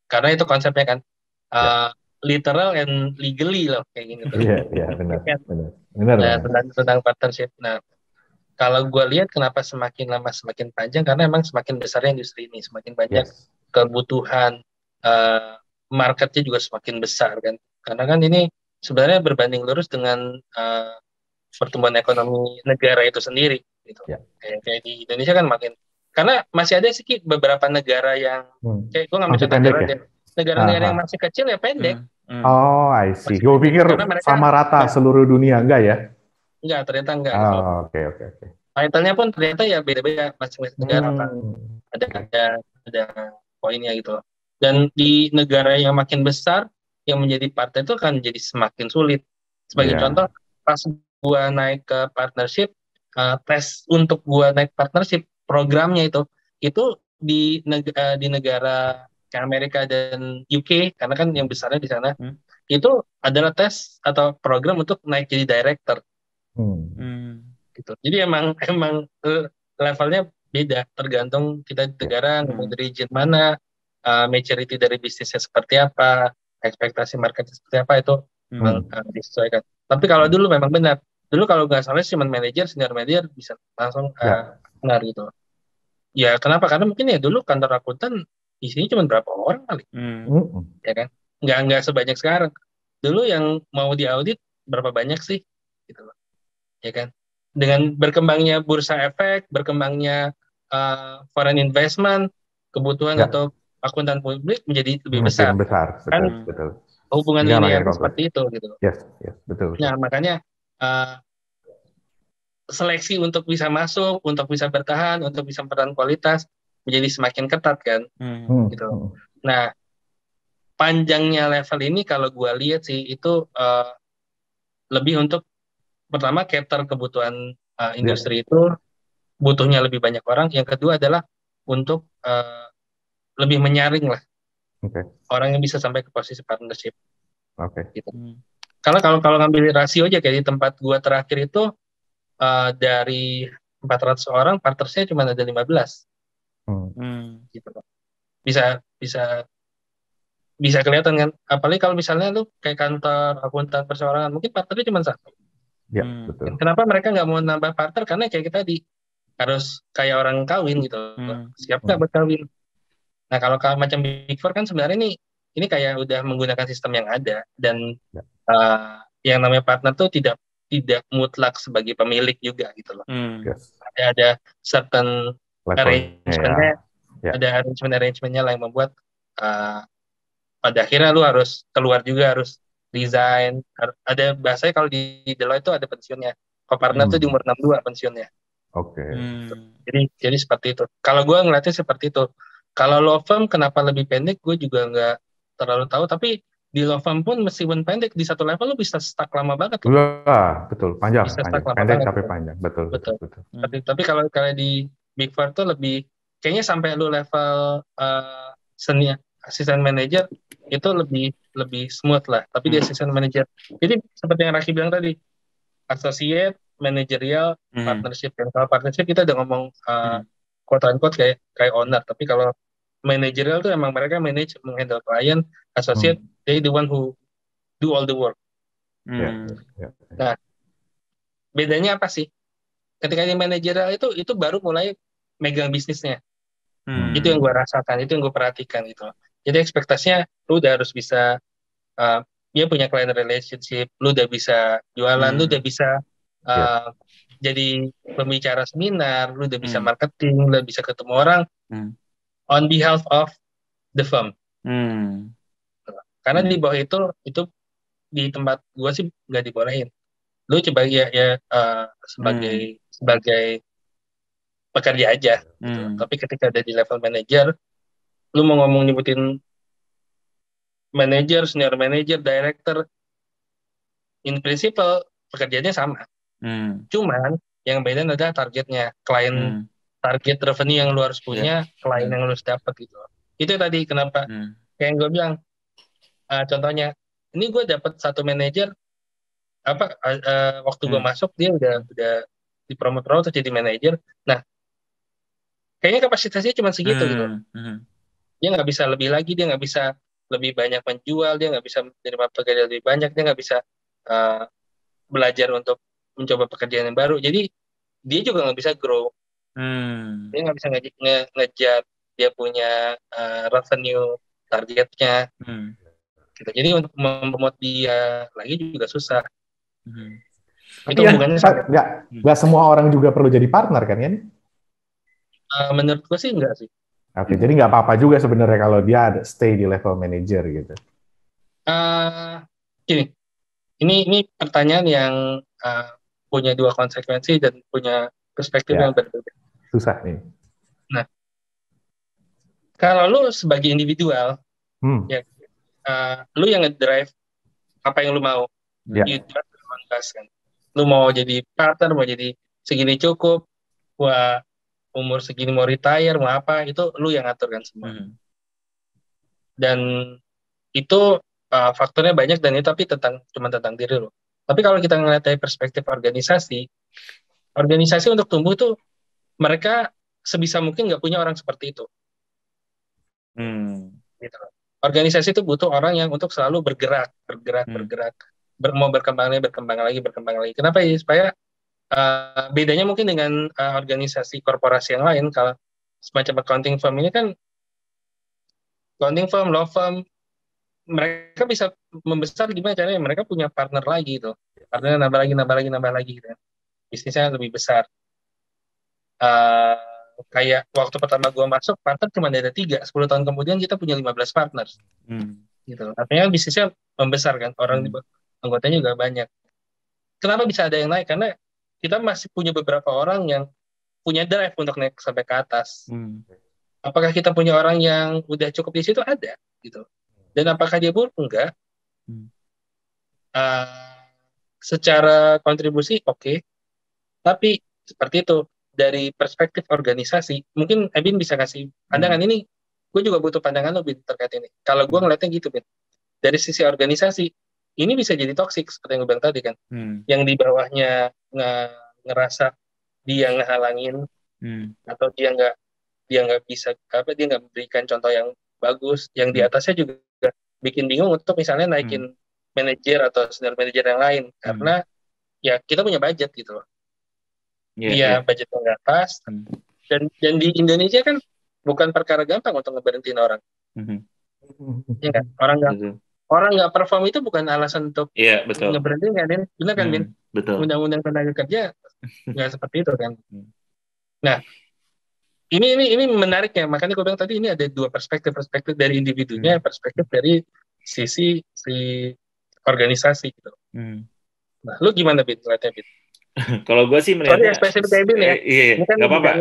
Karena itu konsepnya kan literal and legally loh kayak gini tuh. Iya, benar. Tentang partnership. Nah, kalau gue lihat kenapa semakin lama semakin panjang karena emang semakin besarnya industri ini, semakin banyak kebutuhan, marketnya juga semakin besar kan. Karena kan ini sebenarnya berbanding lurus dengan pertumbuhan ekonomi negara itu sendiri gitu. Kayak di Indonesia kan makin karena masih ada sih beberapa negara yang kayak gue nggak bisa negara-negara yang masih kecil ya pendek. Oh, I see. Gue pikir sama rata seluruh dunia enggak ya? Enggak, ternyata enggak. Oh, oke. Title-nya pun ternyata ya beda-beda masing-masing negara apa. Ada poinnya gitu. Dan di negara yang makin besar yang menjadi partner itu akan jadi semakin sulit. Sebagai contoh, pas gua naik ke partnership, tes untuk gua naik partnership programnya itu di negara kayak Amerika dan UK karena kan yang besarnya di sana itu adalah tes atau program untuk naik jadi director. Gitu. Jadi emang levelnya beda tergantung kita di negara ngomong dari region mana, maturity dari bisnisnya seperti apa, ekspektasi marketnya seperti apa itu disesuaikan. Tapi kalau dulu memang benar. Dulu kalau nggak salah senior manager bisa langsung benar gitu. Ya kenapa? Karena mungkin ya dulu kantor akuntan isinya cuma berapa orang kali, ya kan? Nggak sebanyak sekarang. Dulu yang mau diaudit berapa banyak sih, gitu loh, ya kan? Dengan berkembangnya bursa efek, berkembangnya foreign investment, kebutuhan untuk akuntan publik menjadi lebih besar. Betul. Hubungan linear seperti itu, gitu. Yes, betul. Nah makanya seleksi untuk bisa masuk, untuk bisa bertahan, untuk bisa bertahan kualitas menjadi semakin ketat kan, gitu. Nah, panjangnya level ini kalau gue lihat sih itu lebih untuk pertama cater kebutuhan industri itu butuhnya lebih banyak orang. Yang kedua adalah untuk lebih menyaring lah Oke. orang yang bisa sampai ke posisi partnership Oke. gitu. Karena kalau ngambil rasio aja kayak di tempat gua terakhir itu dari 400 orang partnersnya cuma ada 15 gitu. Bisa bisa bisa kelihatan kan, apalagi kalau misalnya lu kayak kantor akuntan perseorangan mungkin partnernya cuma satu. Ya, betul. Kenapa mereka nggak mau nambah partner? Karena kayak kita harus kayak orang kawin gitu, siap nggak buat kawin. Nah kalau macam Big Four kan sebenarnya ini kayak udah menggunakan sistem yang ada, dan yang namanya partner tuh tidak mutlak sebagai pemilik juga gitu loh. Yes. Ada certain Levelnya arrangementnya, ya. ada arrangementnya lah yang membuat pada akhirnya lu harus keluar juga, harus resign. Ada bahasanya kalau di Deloitte itu ada pensiunnya. Kalau partner tuh di umur 62 pensiunnya. Oke. Jadi seperti itu. Kalau gue ngeliatnya seperti itu. Kalau law firm kenapa lebih pendek, gue juga nggak terlalu tahu. Tapi di law firm pun meskipun pendek, di satu level lu bisa stuck lama banget. Betul. Panjang. Bisa stuck lama Pendek banget, tapi panjang. Betul. Tapi kalau di Big Four tuh lebih, kayaknya sampai lu level senior assistant manager itu lebih smooth lah. Tapi di assistant manager, jadi seperti yang Raki bilang tadi, associate, managerial, partnership. Dan kalau partnership kita udah ngomong quote unquote kayak owner. Tapi kalau managerial tuh emang mereka manage, menghandle klien. Associate, they the one who do all the work. Nah, bedanya apa sih? Ketika di managerial itu baru mulai megang bisnisnya. Itu yang gue rasakan, itu yang gue perhatikan gitu. Jadi ekspektasinya lu udah harus bisa dia punya client relationship, lu udah bisa jualan, lu udah bisa jadi pembicara seminar, lu udah bisa marketing, lu udah bisa ketemu orang on behalf of the firm. Karena di bawah itu di tempat gue sih nggak dibolehin. Lu coba ya sebagai pekerja aja gitu. Tapi ketika ada di level manager, lu mau ngomong nyebutin manager, senior manager, director, in principle pekerjaannya sama. Cuman yang beda adalah targetnya, klien, target revenue yang lu harus punya, klien yang lu harus dapat gitu. Itu tadi kenapa kayak yang gue bilang, contohnya ini gue dapat satu manajer waktu gue masuk dia udah dipromote terus jadi manajer. Nah kayaknya kapasitasnya cuma segitu gitu. Dia nggak bisa lebih lagi, dia nggak bisa lebih banyak menjual, dia nggak bisa menerima pekerjaan lebih banyak, dia nggak bisa belajar untuk mencoba pekerjaan yang baru. Jadi dia juga nggak bisa grow. Dia nggak bisa ngejar dia punya revenue targetnya. Gitu. Jadi untuk mempromote dia lagi juga susah. Itu nggak semua orang juga perlu jadi partner kan ya? Menurut gue sih enggak sih. Oke, jadi nggak apa-apa juga sebenarnya kalau dia ada stay di level manager gitu. Gini, ini pertanyaan yang punya dua konsekuensi dan punya perspektif yang berbeda. Susah nih. Nah, kalau lu sebagai individual, lu yang ngedrive apa yang lu mau, you drive kan. Lu mau jadi partner, mau jadi segini cukup, umur segini mau retire, mau apa, itu lu yang ngatur kan semua. Dan itu faktornya banyak, dan itu tapi cuma tentang diri lu. Tapi kalau kita ngeliat dari perspektif organisasi untuk tumbuh tuh mereka sebisa mungkin nggak punya orang seperti itu. Gitu. Organisasi itu butuh orang yang untuk selalu bergerak, mau berkembang lagi. Kenapa ya? Supaya bedanya mungkin dengan organisasi korporasi yang lain, kalau semacam accounting firm ini kan, accounting firm, law firm, mereka bisa membesar gimana caranya? Mereka punya partner lagi tuh, partnernya nambah lagi gitu. Bisnisnya lebih besar. Kayak waktu pertama gue masuk, partner cuma ada 3, 10 tahun kemudian kita punya 15 partners. Gitu. Artinya bisnisnya membesar kan, orang anggotanya juga banyak. Kenapa bisa ada yang naik? Karena kita masih punya beberapa orang yang punya drive untuk naik sampai ke atas. Apakah kita punya orang yang udah cukup di situ? Ada, gitu. Dan apakah dia buruk? Enggak. Secara kontribusi, oke. Tapi seperti itu, dari perspektif organisasi, mungkin Ebin bisa kasih pandangan ini. Gue juga butuh pandangan lo, Bin, terkait ini. Kalau gue ngeliatnya gitu, Bin. Dari sisi organisasi, ini bisa jadi toksik seperti yang gue bilang tadi kan. Yang di bawahnya ngerasa dia ngehalangin, atau dia nggak bisa dia nggak memberikan contoh yang bagus. Yang di atasnya juga bikin bingung untuk misalnya naikin manajer atau senior manajer yang lain, karena ya kita punya budget gitu loh. Dia budgetnya nggak pas, dan di Indonesia kan bukan perkara gampang untuk ngeberhentiin orang. Ya kan? Orang nggak perform itu bukan alasan untuk ngeberhentiin kan, Bin? Benar kan, Bin? Undang-undang tenaga kerja nggak seperti itu kan. Nah, ini menarik ya, makanya gue bilang tadi ini ada dua perspektif dari individunya, perspektif dari sisi si organisasi gitu. Nah, lu gimana, Bin, ngeliatnya, Bin? Kalau gue sih melihatnya, spesifik kayak Bin ya. Iya, nggak apa-apa.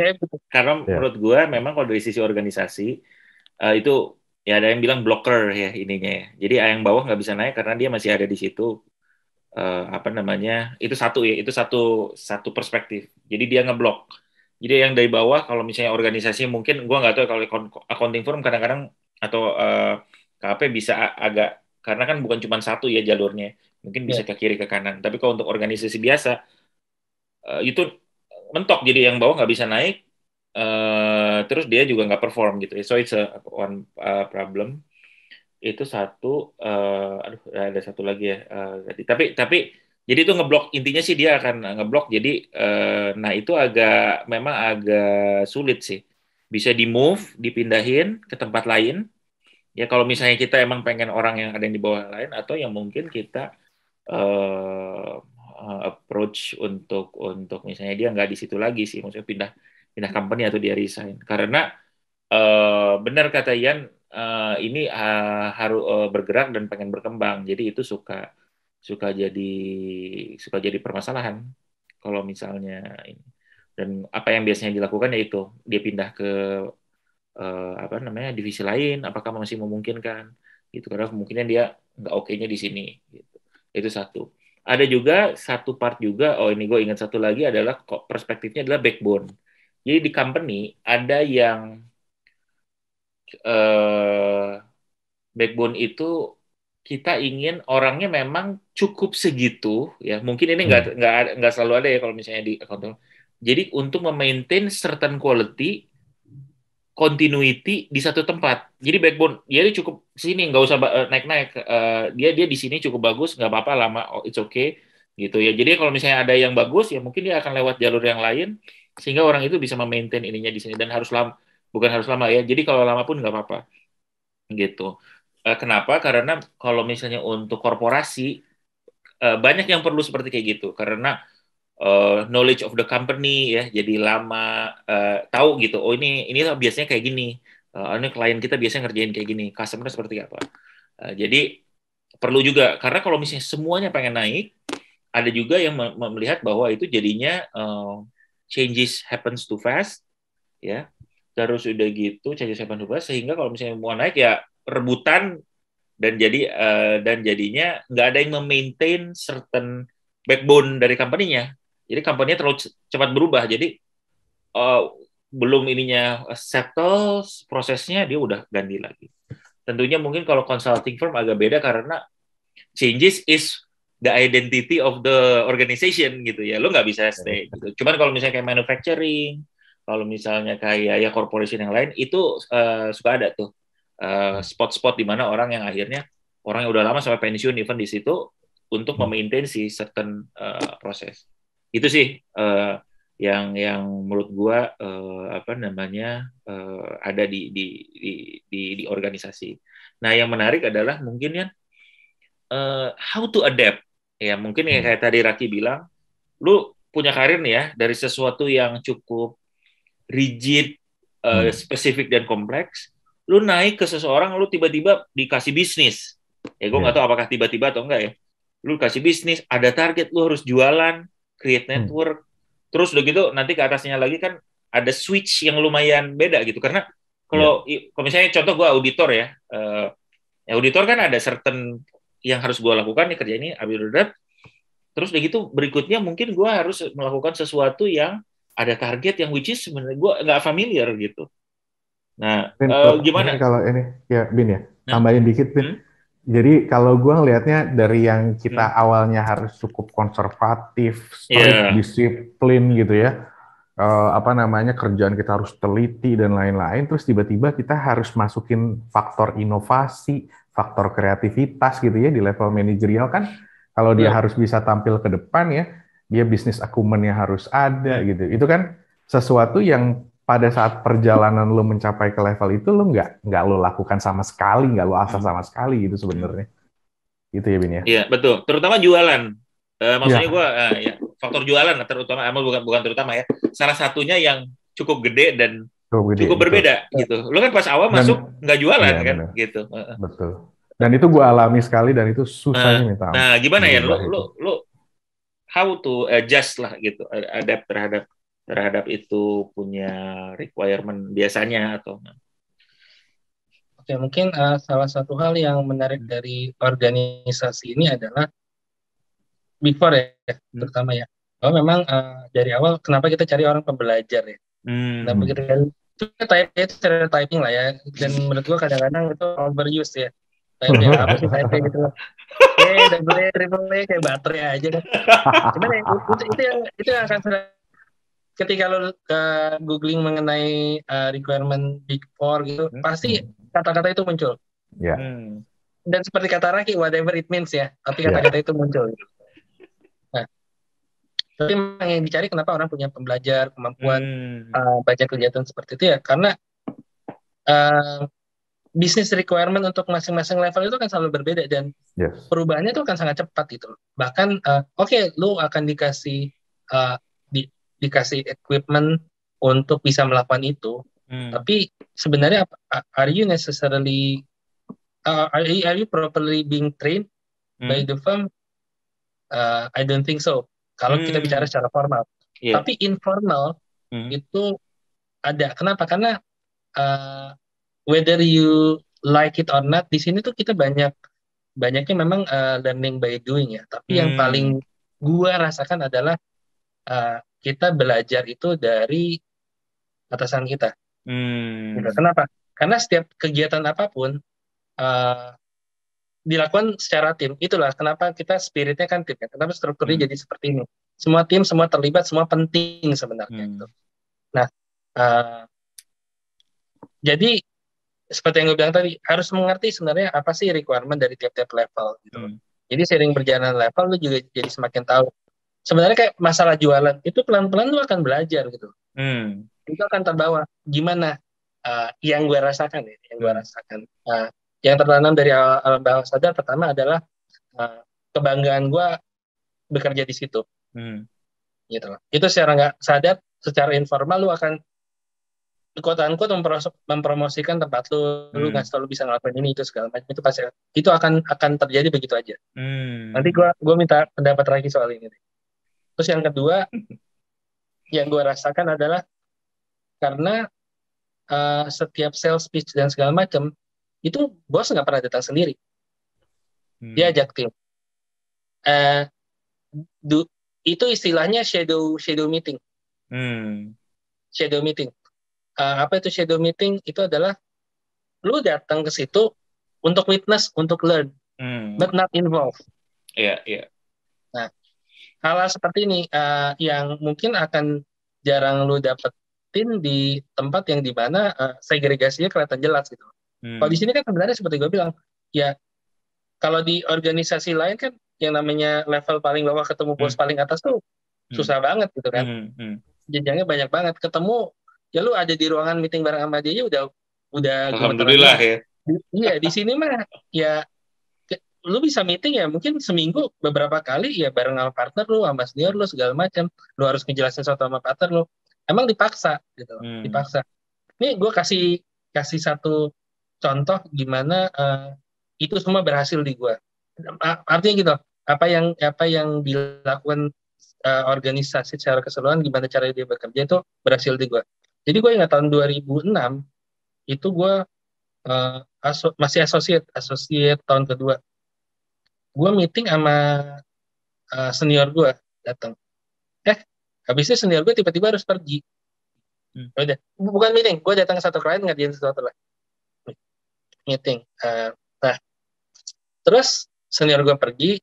Karena menurut gue memang kalau dari sisi organisasi itu ya ada yang bilang blocker ya ininya ya. Jadi yang bawah nggak bisa naik karena dia masih ada di situ. Itu satu perspektif. Jadi dia ngeblok. Jadi yang dari bawah kalau misalnya organisasi mungkin gue nggak tahu kalau accounting firm kadang-kadang atau KP bisa agak karena kan bukan cuma satu ya jalurnya. Mungkin bisa ke kiri ke kanan. Tapi kalau untuk organisasi biasa itu mentok, jadi yang bawah nggak bisa naik, terus dia juga nggak perform gitu. So it's one problem. Itu satu. Ada satu lagi ya. Tapi jadi itu ngeblok, intinya sih dia akan ngeblok. Jadi nah itu memang agak sulit sih. Bisa di move, dipindahin ke tempat lain. Ya kalau misalnya kita emang pengen orang yang ada yang di bawah lain, atau yang mungkin kita approach untuk misalnya dia nggak di situ lagi sih, maksudnya pindah company atau dia resign. Karena benar kata Ian, ini harus bergerak dan pengen berkembang, jadi itu suka jadi permasalahan kalau misalnya ini. Dan apa yang biasanya dilakukan yaitu dia pindah ke divisi lain, apakah masih memungkinkan gitu, karena kemungkinan dia nggak oke-nya di sini gitu. Itu satu. Ada juga satu part juga, ini gue ingat satu lagi adalah perspektifnya adalah backbone. Jadi di company ada yang backbone itu kita ingin orangnya memang cukup segitu ya. Mungkin ini nggak selalu ada ya kalau misalnya di accounting. Jadi untuk memaintain certain quality, continuity di satu tempat. Jadi backbone dia cukup sini, nggak usah naik-naik. Dia di sini cukup bagus, nggak apa-apa lama, it's okay gitu ya. Jadi kalau misalnya ada yang bagus ya mungkin dia akan lewat jalur yang lain sehingga orang itu bisa memaintain ininya di sini, dan bukan harus lama ya. Jadi kalau lama pun nggak apa-apa gitu. Kenapa? Karena kalau misalnya untuk korporasi banyak yang perlu seperti kayak gitu, karena knowledge of the company ya, jadi lama tahu gitu. Oh ini biasanya kayak gini. Ini klien kita biasanya ngerjain kayak gini. Customer seperti apa? Jadi perlu juga, karena kalau misalnya semuanya pengen naik, ada juga yang melihat bahwa itu jadinya changes happens too fast ya. Terus udah gitu changes happen too fast sehingga kalau misalnya mau naik ya rebutan, dan jadinya nggak ada yang memaintain certain backbone dari company-nya. Jadi company-nya terlalu cepat berubah. Jadi belum ininya settle prosesnya dia udah ganti lagi. Tentunya mungkin kalau consulting firm agak beda karena changes is the identity of the organization gitu ya. Lo nggak bisa stay gitu. Cuman kalau misalnya kayak manufacturing, kalau misalnya kayak ya corporation yang lain itu suka ada tuh spot-spot di mana orang yang akhirnya orang yang udah lama sampai pensiun even di situ untuk memaintain si certain proses. Itu sih yang menurut gua ada di organisasi. Nah, yang menarik adalah mungkin ya how to adapt. Ya, mungkin kayak tadi Raki bilang, lu punya karir nih ya dari sesuatu yang cukup rigid, spesifik dan kompleks, lu naik ke seseorang, lu tiba-tiba dikasih bisnis. Ya, gue nggak tahu apakah tiba-tiba atau enggak ya. Lu kasih bisnis, ada target, lu harus jualan, create network, terus udah gitu nanti ke atasnya lagi kan ada switch yang lumayan beda gitu. Karena kalau misalnya contoh gue auditor ya, auditor kan ada certain yang harus gue lakukan nih kerja ini, terus udah gitu berikutnya mungkin gue harus melakukan sesuatu yang ada target yang which is sebenarnya gue nggak familiar gitu. Nah, Bin, gimana? kalau ini ya Bin ya, Nah, tambahin dikit Bin. Jadi kalau gue ngelihatnya dari yang kita awalnya harus cukup konservatif, strict, disiplin gitu ya, apa namanya kerjaan kita harus teliti dan lain-lain, terus tiba-tiba kita harus masukin faktor inovasi, faktor kreativitas gitu ya di level manajerial kan, kalau dia harus bisa tampil ke depan ya, dia bisnis acumen-nya harus ada gitu. Itu kan sesuatu yang pada saat perjalanan lo mencapai ke level itu lo nggak lo lakukan sama sekali, nggak lo asah sama sekali gitu sebenarnya. Gitu ya Bin ya. Iya betul, terutama jualan. Maksudnya Ya. gue ya faktor jualan terutama, bukan terutama ya. Salah satunya yang cukup gede dan cukup berbeda gitu. Lo kan pas awal masuk nggak jualan kan, bener. gitu. Betul. Dan itu gue alami sekali dan itu susahnya minta ampun. Nah, gimana ya? Lo how to adjust lah gitu, adapt terhadap itu punya requirement biasanya atau? Oke, mungkin salah satu hal yang menarik dari organisasi ini adalah before ya, terutama ya. Bahwa memang dari awal kenapa kita cari orang pembelajar ya. Kenapa kita cari itu stereotyping lah ya. Dan menurut gua kadang-kadang itu overuse ya. Kayak apa sih type gitu. Double A, triple A kayak baterai aja kan. Cuman ya, itu yang akan ketika lo googling mengenai requirement Big Four gitu, pasti kata-kata itu muncul. Ya. Dan seperti kata Raki, whatever it means ya, tapi kata-kata itu muncul. Nah, tapi memang yang dicari kenapa orang punya pembelajar, kemampuan baca kegiatan seperti itu ya, karena bisnis requirement untuk masing-masing level itu kan selalu berbeda dan perubahannya itu akan sangat cepat gitu. Bahkan, lu akan dikasih dikasih equipment untuk bisa melakukan itu, tapi sebenarnya are you necessarily are you properly being trained by the firm? I don't think so. Kalau kita bicara secara formal, tapi informal itu ada. Kenapa? Karena whether you like it or not, di sini tuh kita banyaknya memang learning by doing ya. Tapi yang paling gua rasakan adalah kita belajar itu dari atasan kita. Gitu. Kenapa? Karena setiap kegiatan apapun dilakukan secara tim. Itulah kenapa kita spiritnya kan tim. Kenapa strukturnya jadi seperti ini. Semua tim, semua terlibat, semua penting sebenarnya. Gitu. Nah, jadi seperti yang gue bilang tadi, harus mengerti sebenarnya apa sih requirement dari tiap-tiap level. Gitu. Jadi sering berjalan level, lu juga jadi semakin tahu. Sebenarnya kayak masalah jualan, itu pelan-pelan lu akan belajar gitu. Itu akan terbawa. Gimana yang gue rasakan ya, yang tertanam dari alam bawah sadar pertama adalah kebanggaan gue bekerja di situ. Gitu. Itu secara nggak sadar, secara informal lu akan quote-unquote mempromosikan tempat lu nggak selalu bisa ngelakuin ini itu segala macam, itu pasti itu akan terjadi begitu aja. Nanti gue minta pendapat lagi soal ini. Terus yang kedua yang gue rasakan adalah karena setiap sales pitch dan segala macam itu bos nggak pernah datang sendiri, dia ajak tim. Itu istilahnya shadow meeting. Shadow meeting. Apa itu shadow meeting? Itu adalah lu datang ke situ untuk witness, untuk learn, but not involved. Iya. Nah, hal seperti ini yang mungkin akan jarang lu dapetin di tempat yang dimana segregasinya kelihatan jelas gitu. Kalau di sini kan sebenarnya seperti gue bilang, ya kalau di organisasi lain kan yang namanya level paling bawah ketemu bos paling atas tuh susah banget gitu kan. Jenjangnya banyak banget. Ketemu ya lu ada di ruangan meeting bareng sama dia udah alhamdulillah ya. Iya, di sini mah ya lu bisa meeting ya mungkin seminggu beberapa kali ya bareng sama partner lu, sama senior lu segala macam. Lu harus ngejelasin sesuatu sama partner lu. Emang dipaksa gitu, dipaksa. Nih gue kasih satu contoh gimana itu semua berhasil di gue. Artinya gitu, apa yang dilakukan organisasi secara keseluruhan, gimana cara dia bekerja itu berhasil di gue. Jadi gue ingat tahun 2006 itu gue masih associate tahun kedua. Gue meeting sama senior gue datang. Habis itu senior gue tiba-tiba harus pergi. Udah, bukan meeting, gue datang ke satu klien ngerjain sesuatu lah. Meeting. Nah, terus senior gue pergi,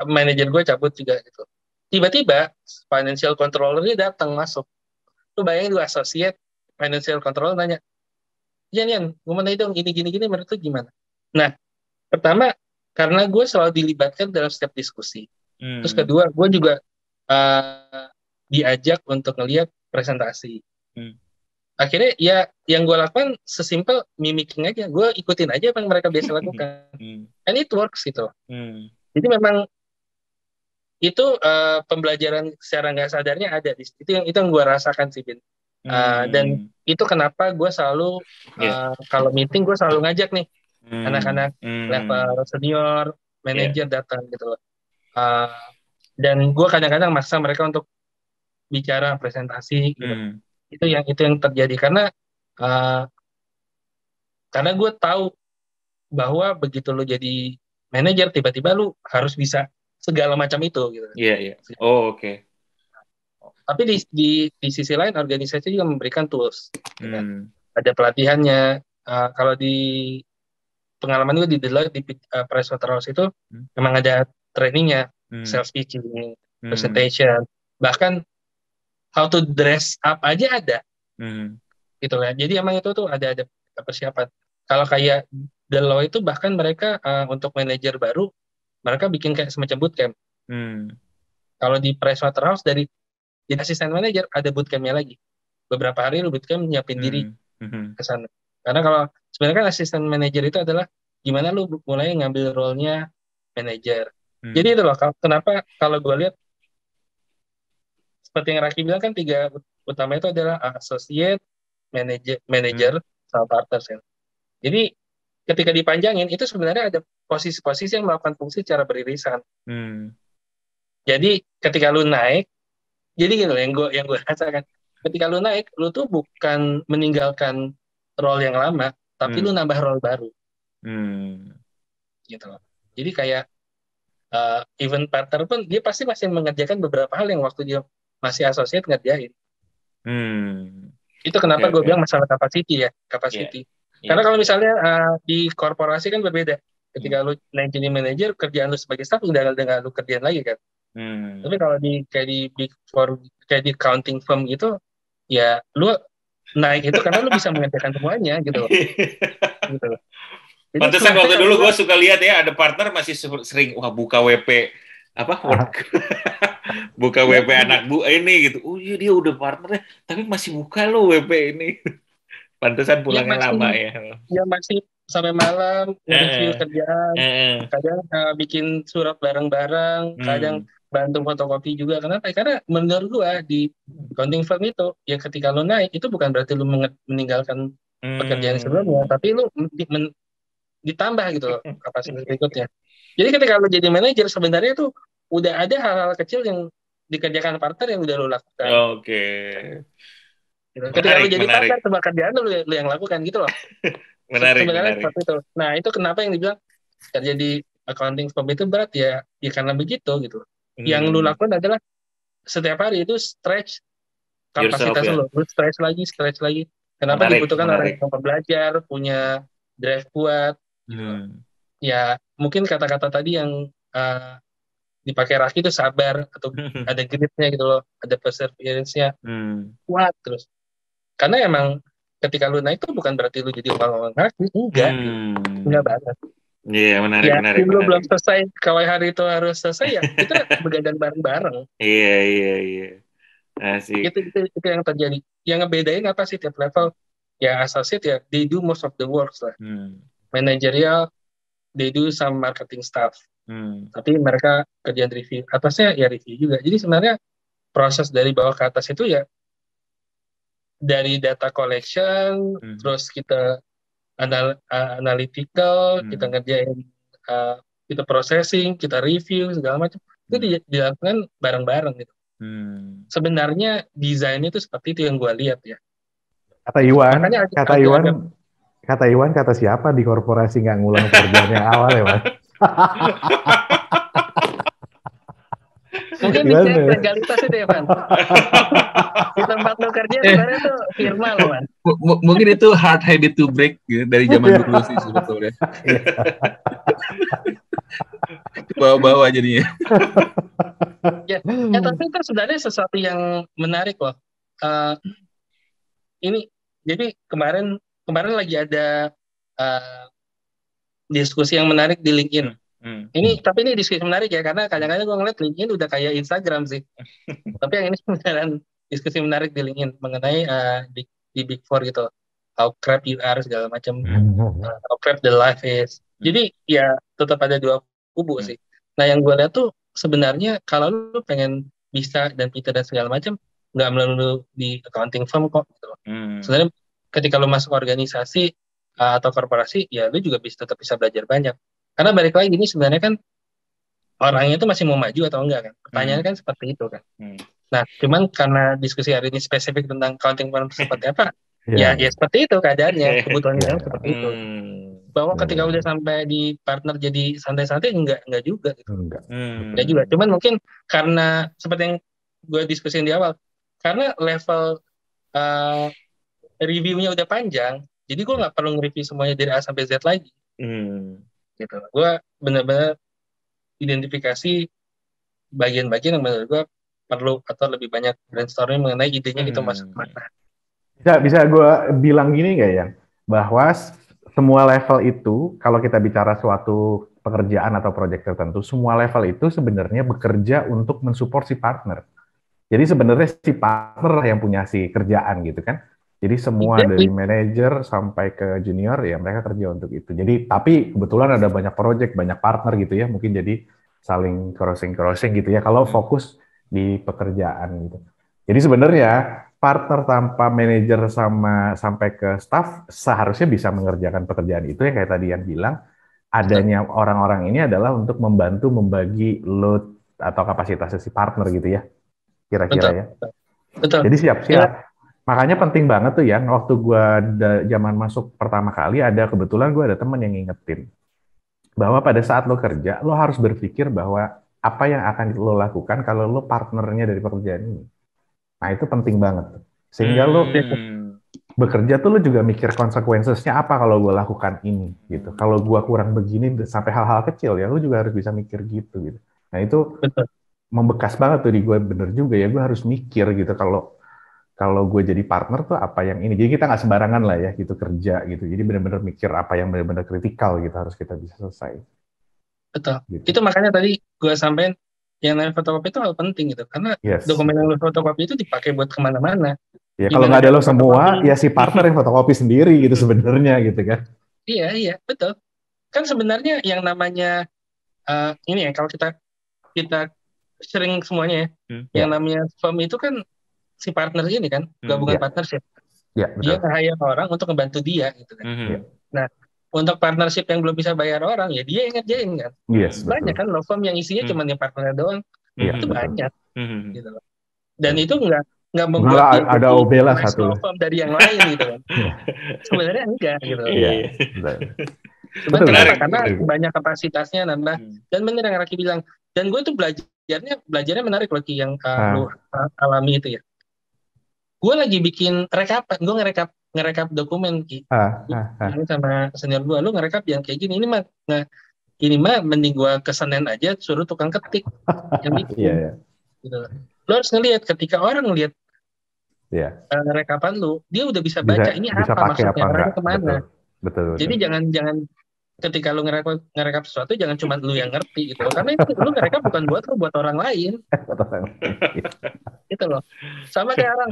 manajer gue cabut juga gitu. Tiba-tiba financial controller ini datang masuk. Lu bayangin gue associate financial controller nanya, Yan, gue mau nanya dong gini, menurut lu gimana? Nah, pertama, karena gue selalu dilibatkan dalam setiap diskusi. Terus kedua, gue juga diajak untuk ngelihat presentasi. Akhirnya ya yang gue lakukan sesimpel mimicking aja. Gue ikutin aja apa yang mereka biasa lakukan. And it works gitu. Jadi memang itu pembelajaran secara nggak sadarnya ada. Itu yang gue rasakan sih, Bin. Dan itu kenapa gue selalu kalau meeting gue selalu ngajak nih anak-anak level senior, manajer datang gitu loh. Dan gue kadang-kadang maksa mereka untuk bicara presentasi gitu. Itu yang terjadi karena gue tahu bahwa begitu lu jadi manajer tiba-tiba lu harus bisa segala macam itu gitu. Iya. Oh, oke. Tapi di sisi lain organisasi juga memberikan tools. Gitu. Ada pelatihannya. Kalau di pengalaman gue di Deloitte di Pricewaterhouse itu memang ada trainingnya, sales pitching, presentation, bahkan how to dress up aja ada, gitu ya. Jadi emang itu tuh ada persiapan. Kalau kayak Deloitte itu bahkan mereka untuk manajer baru mereka bikin kayak semacam bootcamp. Kalau di Pricewaterhouse dari asisten manajer ada bootcampnya lagi. Beberapa hari lu bootcamp nyiapin diri ke sana. Karena kalau sebenarnya kan asisten manajer itu adalah gimana lu mulai ngambil role-nya manajer. Jadi itu loh, kenapa kalau gue lihat seperti yang Raki bilang kan 3 utama itu adalah associate, manager, sama partners ya. Jadi ketika dipanjangin itu sebenarnya ada posisi-posisi yang melakukan fungsi secara beririsan. Jadi ketika lu naik, jadi gitu yang gue rasakan. Ketika lu naik, lu tuh bukan meninggalkan role yang lama, tapi lu nambah role baru. Gitu loh. Jadi kayak event partner pun dia pasti masih mengerjakan beberapa hal yang waktu dia masih associate ngerjain. Itu kenapa gue bilang masalah capacity ya, capacity. Karena kalau misalnya di korporasi kan berbeda. Ketika lu naik jadi manajer, kerjaan lu sebagai staff udah nggak lu kerjaan lagi kan. Tapi kalau kayak di Big Four, kayak di accounting firm gitu, ya lu naik itu karena lu bisa mengerjakan semuanya gitu loh. Gitu loh. Pantesan waktu dulu gue suka lihat ya ada partner masih sering buka WP buka WP anak bu ini gitu. Oh iya dia udah partnernya tapi masih buka lo WP ini. Pantesan pulangnya lama ya. Ya masih sampai malam review kerjaan. Kadang bikin surat bareng-bareng, kadang bantu fotokopi juga. Kenapa? Karena menurut gua di accounting firm itu ya ketika lu naik itu bukan berarti lu meninggalkan pekerjaan sebelumnya, tapi lu ditambah gitu loh kapasitas berikutnya. Jadi ketika lu jadi manajer sebenarnya tuh udah ada hal-hal kecil yang dikerjakan partner yang udah lu lakukan. Oke. Gitu. Ketika lu jadi partner semua kerjaan lu yang lakukan gitu loh. Menarik. Seperti itu. Nah itu kenapa yang dibilang kerja di accounting firm itu berat ya karena begitu gitu. Yang lu lakukan adalah setiap hari itu stretch kapasitas lu stretch lagi. Kenapa dibutuhkan orang yang belajar, punya drive kuat. Ya mungkin kata-kata tadi yang dipakai Raki itu sabar atau ada gritnya gitu loh, ada perseverance-nya kuat terus. Karena emang ketika lu naik itu bukan berarti lu jadi orang kaki, enggak banget. Iya, menarik. Lu belum selesai, kalau hari itu harus selesai ya kita begadang bareng-bareng. Iya. Asik. Itu yang terjadi. Yang ngebedain apa sih tiap level? Ya associate ya, they do most of the work lah. Managerial, they do some marketing stuff. Tapi mereka kerjaan review. Atasnya ya review juga. Jadi sebenarnya proses dari bawah ke atas itu ya dari data collection, terus kita analytical, kita ngerjain, kita processing, kita review segala macam. Itu dilakukan bareng-bareng gitu. Sebenarnya desainnya itu seperti itu yang gue lihat ya. Kata Iwan, kata siapa di korporasi nggak ngulang pekerjaan yang awal ya, Mas? Mungkin Gimana dicek ya? legalitas itu ya, Van. Di tempat lo kerja sebenarnya tuh firma loh, Van. Mungkin itu hard habit to break gitu, dari zaman dulu sih sebetulnya. Bawa-bawa jadinya. Ya tapi itu sebenarnya sesuatu yang menarik loh. Eh, ini jadi kemarin lagi ada eh, diskusi yang menarik di LinkedIn. Tapi ini diskusi menarik ya, karena kadang-kadang gue ngeliat LinkedIn udah kayak Instagram sih. Tapi yang ini beneran diskusi menarik di LinkedIn mengenai di Big Four gitu. How crap you are segala macam. How crap the life is. Jadi ya tetap ada dua kubu sih. Nah yang gue lihat tuh sebenarnya kalau lu pengen bisa dan pintar dan segala macam, nggak melulu di accounting firm kok. Gitu. Sebenarnya ketika lu masuk organisasi atau korporasi, ya lu juga tetap bisa belajar banyak. Karena balik lagi ini sebenarnya kan orangnya itu masih mau maju atau enggak kan? Pertanyaannya kan seperti itu kan. Nah, cuman karena diskusi hari ini spesifik tentang accounting firm seperti apa, ya seperti itu keadaannya, kebutuhannya seperti itu. Bahwa ketika udah sampai di partner jadi santai-santai enggak juga gitu. Enggak juga. Cuman mungkin karena seperti yang gue diskusiin di awal, karena level reviewnya udah panjang, jadi gue nggak perlu nge-review semuanya dari A sampai Z lagi. Gitu. Gue benar-benar identifikasi bagian-bagian yang menurut gue perlu atau lebih banyak brainstorming mengenai idenya itu masuk mana. Bisa gue bilang gini nggak ya, bahwa semua level itu, kalau kita bicara suatu pekerjaan atau proyek tertentu, semua level itu sebenarnya bekerja untuk mensupport si partner. Jadi sebenarnya si partner yang punya si kerjaan gitu kan. Jadi semua dari manajer sampai ke junior ya mereka kerja untuk itu. Jadi tapi kebetulan ada banyak project, banyak partner gitu ya, mungkin jadi saling crossing gitu ya kalau fokus di pekerjaan gitu. Jadi sebenarnya partner tanpa manajer sama sampai ke staff seharusnya bisa mengerjakan pekerjaan itu yang kayak tadi yang bilang, adanya orang-orang ini adalah untuk membantu membagi load atau kapasitas si partner gitu ya. Kira-kira ya. Betul. Jadi siap-siap. Makanya penting banget tuh ya, waktu gue zaman masuk pertama kali kebetulan gue ada teman yang ngingetin bahwa pada saat lo kerja, lo harus berpikir bahwa apa yang akan lo lakukan kalau lo partnernya dari pekerjaan ini. Nah itu penting banget. Sehingga lo bekerja tuh lo juga mikir konsekuensinya apa kalau gue lakukan ini gitu. Kalau gue kurang begini sampai hal-hal kecil ya, lo juga harus bisa mikir gitu. Nah itu membekas banget tuh di gue, bener juga ya, gue harus mikir gitu kalau gue jadi partner tuh apa yang ini. Jadi kita nggak sembarangan lah ya gitu kerja gitu. Jadi benar-benar mikir apa yang benar-benar kritikal gitu harus kita bisa selesai. Betul. Gitu. Itu makanya tadi gue sampaikan yang namanya fotokopi itu hal penting gitu. Karena dokumen yang lo fotokopi itu dipakai buat kemana-mana. Ya kalau nggak ada lo semua, ya si partner yang fotokopi sendiri gitu sebenarnya gitu kan. Iya, betul. Kan sebenarnya yang namanya ini ya, kalau kita sering semuanya ya, yang namanya firm itu kan si partner ini kan, gabungan partnership. Dia nge-hire orang untuk membantu dia gitu kan. Nah, untuk partnership yang belum bisa bayar orang ya dia yang ngerjain kan. Banyak kan law firm yang isinya cuma yang partnernya doang. Itu banyak. Gitu loh. Dan itu nggak membuat ada OB lah satu law firm dari yang lain gitu kan. Sebenarnya enggak gitu. Sebenarnya karena banyak kapasitasnya nambah. Dan benar yang Raki bilang. Dan gue tuh belajarnya menarik lagi yang lu alami itu ya. Gue lagi bikin rekapan, gue ngerekap dokumen Ki. Ini sama senior gue, lu ngerekap yang kayak gini, ini mah mending gue ke Senin aja suruh tukang ketik yang bikin. Gitu. Lu harus ngelihat ketika orang ngelihat rekapan lu, dia udah bisa baca ini bisa apa maksudnya, arahnya kemana. Betul. Jadi jangan ketika lu ngerekap sesuatu jangan cuma lu yang ngerti gitu loh. Karena itu lu ngerekap bukan buat lu, buat orang lain. Gitu loh. Sama kayak orang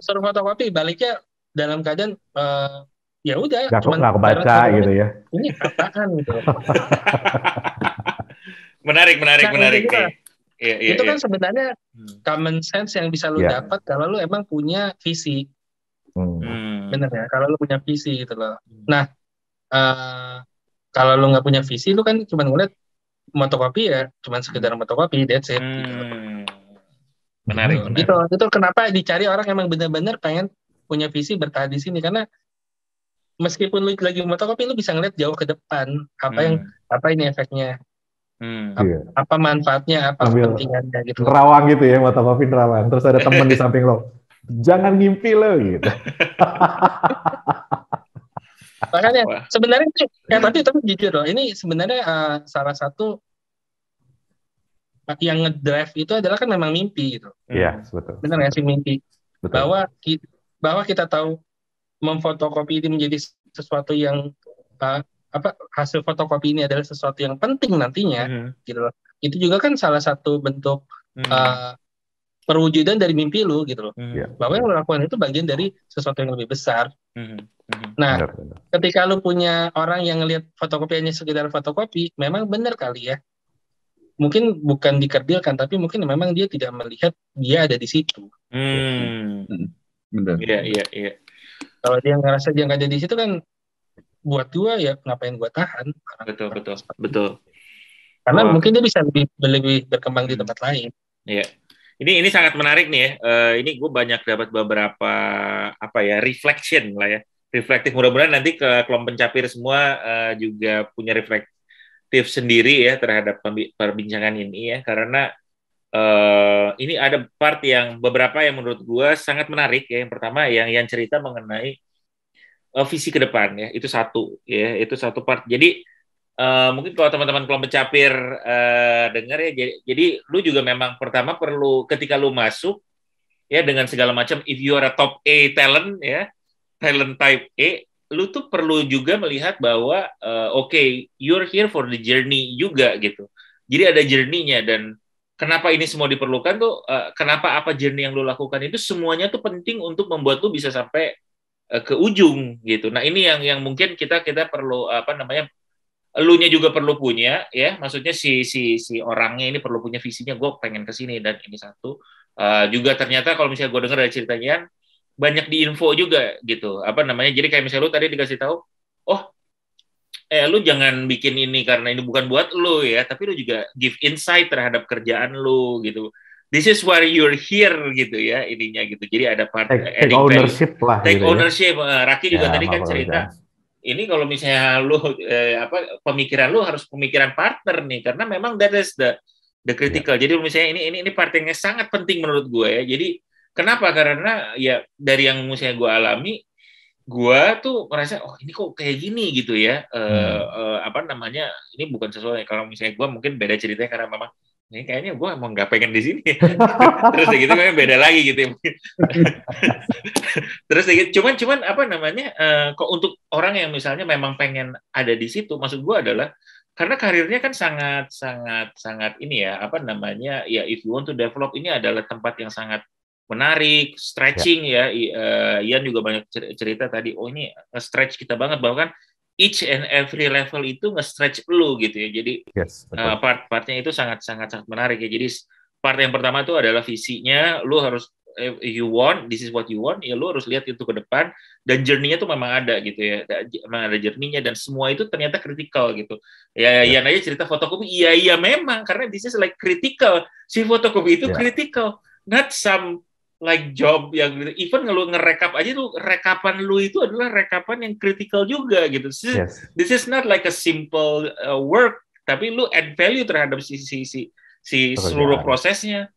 suruh fotokopi baliknya dalam keadaan ya udah cuma nggak kebaca gitu ya. Ini apaan gitu. menarik nih. Itu kan sebenarnya common sense yang bisa lu dapat kalau lu emang punya visi. Bener ya, kalau lu punya visi gitu loh. Nah, kalau lu nggak punya visi, lu kan cuma ngeliat motokopi ya, cuma sekedar motokopi, that's it. Gitu. Menarik. Itu kenapa dicari orang yang benar-benar pengen punya visi bertahan di sini, karena meskipun lu lagi motokopi, lu bisa ngeliat jauh ke depan apa ini efeknya. Iya. Apa manfaatnya, apa Sambil kepentingannya gitu. nerawang gitu ya, fotokopi nerawang. Terus ada teman di samping lo, jangan ngimpi lo gitu. Makanya Wah. sebenarnya tapi jujur loh, ini sebenarnya salah satu yang ngedrive itu adalah kan memang mimpi gitu. Iya, betul. Benar nggak sih mimpi? Betul. Bahwa kita tahu memfotokopi ini menjadi sesuatu yang hasil fotokopi ini adalah sesuatu yang penting nantinya, gitu loh. Itu juga kan salah satu bentuk perwujudan dari mimpi lu gitu loh. Bahwa yang lo lakukan itu bagian dari sesuatu yang lebih besar. Nah, ketika lu punya orang yang ngelihat fotokopi hanya sekedar fotokopi, memang benar kali ya. Mungkin bukan dikerdilkan, tapi mungkin memang dia tidak melihat dia ada di situ. Benar. Iya. Kalau dia ngerasa dia nggak ada di situ kan, buat gua ya ngapain gua tahan? Betul. Karena mungkin dia bisa lebih berkembang di tempat lain. Iya. Ini sangat menarik nih ya. Ini gue banyak dapat beberapa reflection lah ya. Reflektif, mudah-mudahan nanti ke kelompok pencapir semua juga punya reflektif sendiri ya terhadap perbincangan ini ya, karena ini ada part yang beberapa yang menurut gue sangat menarik ya. Yang pertama yang cerita mengenai visi ke depan ya, itu satu part. Jadi mungkin kalau teman-teman kelompok pencapir dengar ya, jadi lu juga memang pertama perlu ketika lu masuk ya dengan segala macam, if you are a top A talent ya, talent type A, lu tuh perlu juga melihat bahwa you're here for the journey juga gitu. Jadi ada journey-nya, dan kenapa ini semua diperlukan tuh, kenapa apa journey yang lu lakukan itu semuanya tuh penting untuk membuat lu bisa sampai ke ujung gitu. Nah, ini yang mungkin kita perlu elunya juga perlu punya ya, maksudnya si orangnya ini perlu punya visinya, gue pengen ke sini, dan ini satu. Juga ternyata kalau misalnya gue dengar dari ceritanya banyak diinfo juga gitu, jadi kayak misalnya lu tadi dikasih tahu, lu jangan bikin ini karena ini bukan buat lu ya, tapi lu juga give insight terhadap kerjaan lu gitu. This is why you're here gitu ya, ininya gitu. Jadi ada part take ownership value. lah. Take gitu ownership. Ya. Raki juga tadi kan cerita. Ini kalau misalnya lu pemikiran lu harus pemikiran partner nih, karena memang that is the critical. Jadi misalnya ini part yang sangat penting menurut gue ya. Jadi kenapa? Karena ya dari yang misalnya gue alami, gue tuh merasa ini kok kayak gini gitu ya. Ini bukan sesuatu kalau misalnya gue mungkin beda ceritanya, karena memang ini kayaknya gue emang nggak pengen di sini. Terus gitu kan beda lagi gitu ya. Terus gitu, cuman kok untuk orang yang misalnya memang pengen ada di situ, maksud gue adalah karena karirnya kan sangat ini ya, if you want to develop, ini adalah tempat yang sangat menarik, stretching ya. Ian juga banyak cerita tadi, ini nge-stretch kita banget, bahwa kan each and every level itu nge-stretch lu gitu ya. Jadi part-partnya itu sangat menarik ya. Jadi part yang pertama itu adalah visinya, lu harus this is what you want, ya lu harus lihat itu ke depan, dan journey-nya tuh memang ada gitu ya. Memang ada journey-nya, dan semua itu ternyata kritikal gitu. Ya, Ian aja cerita fotokopi, iya memang, karena this is like critical. Si fotokopi itu critical, not some like job yang even lu ngerekap aja tuh, rekapan lu itu adalah rekapan yang kritikal juga gitu. This is not like a simple work, tapi lu add value terhadap si seluruh prosesnya.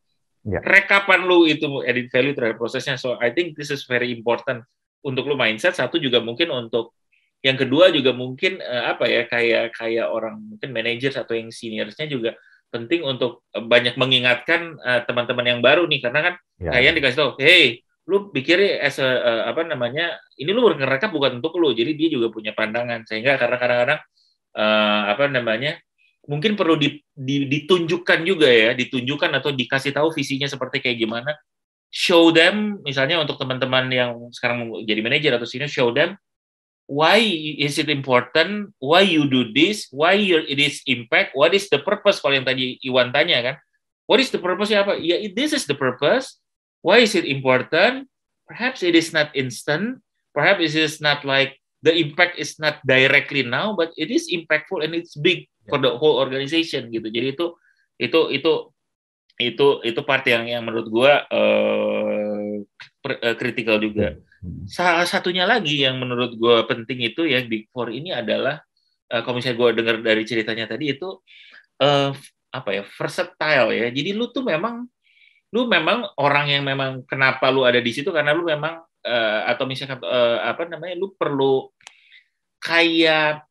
Rekapan lu itu add value terhadap prosesnya. So I think this is very important untuk lu mindset. Satu juga mungkin untuk yang kedua juga mungkin kayak orang mungkin manajer atau yang seniors-nya juga penting untuk banyak mengingatkan teman-teman yang baru nih, karena kan kalian dikasih tahu, hey, lu pikir ini lu ngerekap bukan untuk lu, jadi dia juga punya pandangan, sehingga karena kadang-kadang mungkin perlu ditunjukkan juga ya, ditunjukkan atau dikasih tahu visinya seperti kayak gimana, show them, misalnya untuk teman-teman yang sekarang jadi manajer atau senior, show them why is it important, why you do this, why it is impact, what is the purpose, kalau yang tadi Iwan tanya kan, what is the purpose-nya apa? Ya, this is the purpose, why is it important, perhaps it is not instant, perhaps it is not like, the impact is not directly now, but it is impactful and it's big for the whole organization gitu. Jadi itu part yang menurut gua kritikal juga. Salah satunya lagi yang menurut gue penting itu ya Big Four ini adalah kalau misalnya gue dengar dari ceritanya tadi itu apa ya, versatile ya. Jadi lu memang orang yang memang kenapa lu ada di situ karena lu memang atau misalkan apa namanya, lu perlu kayak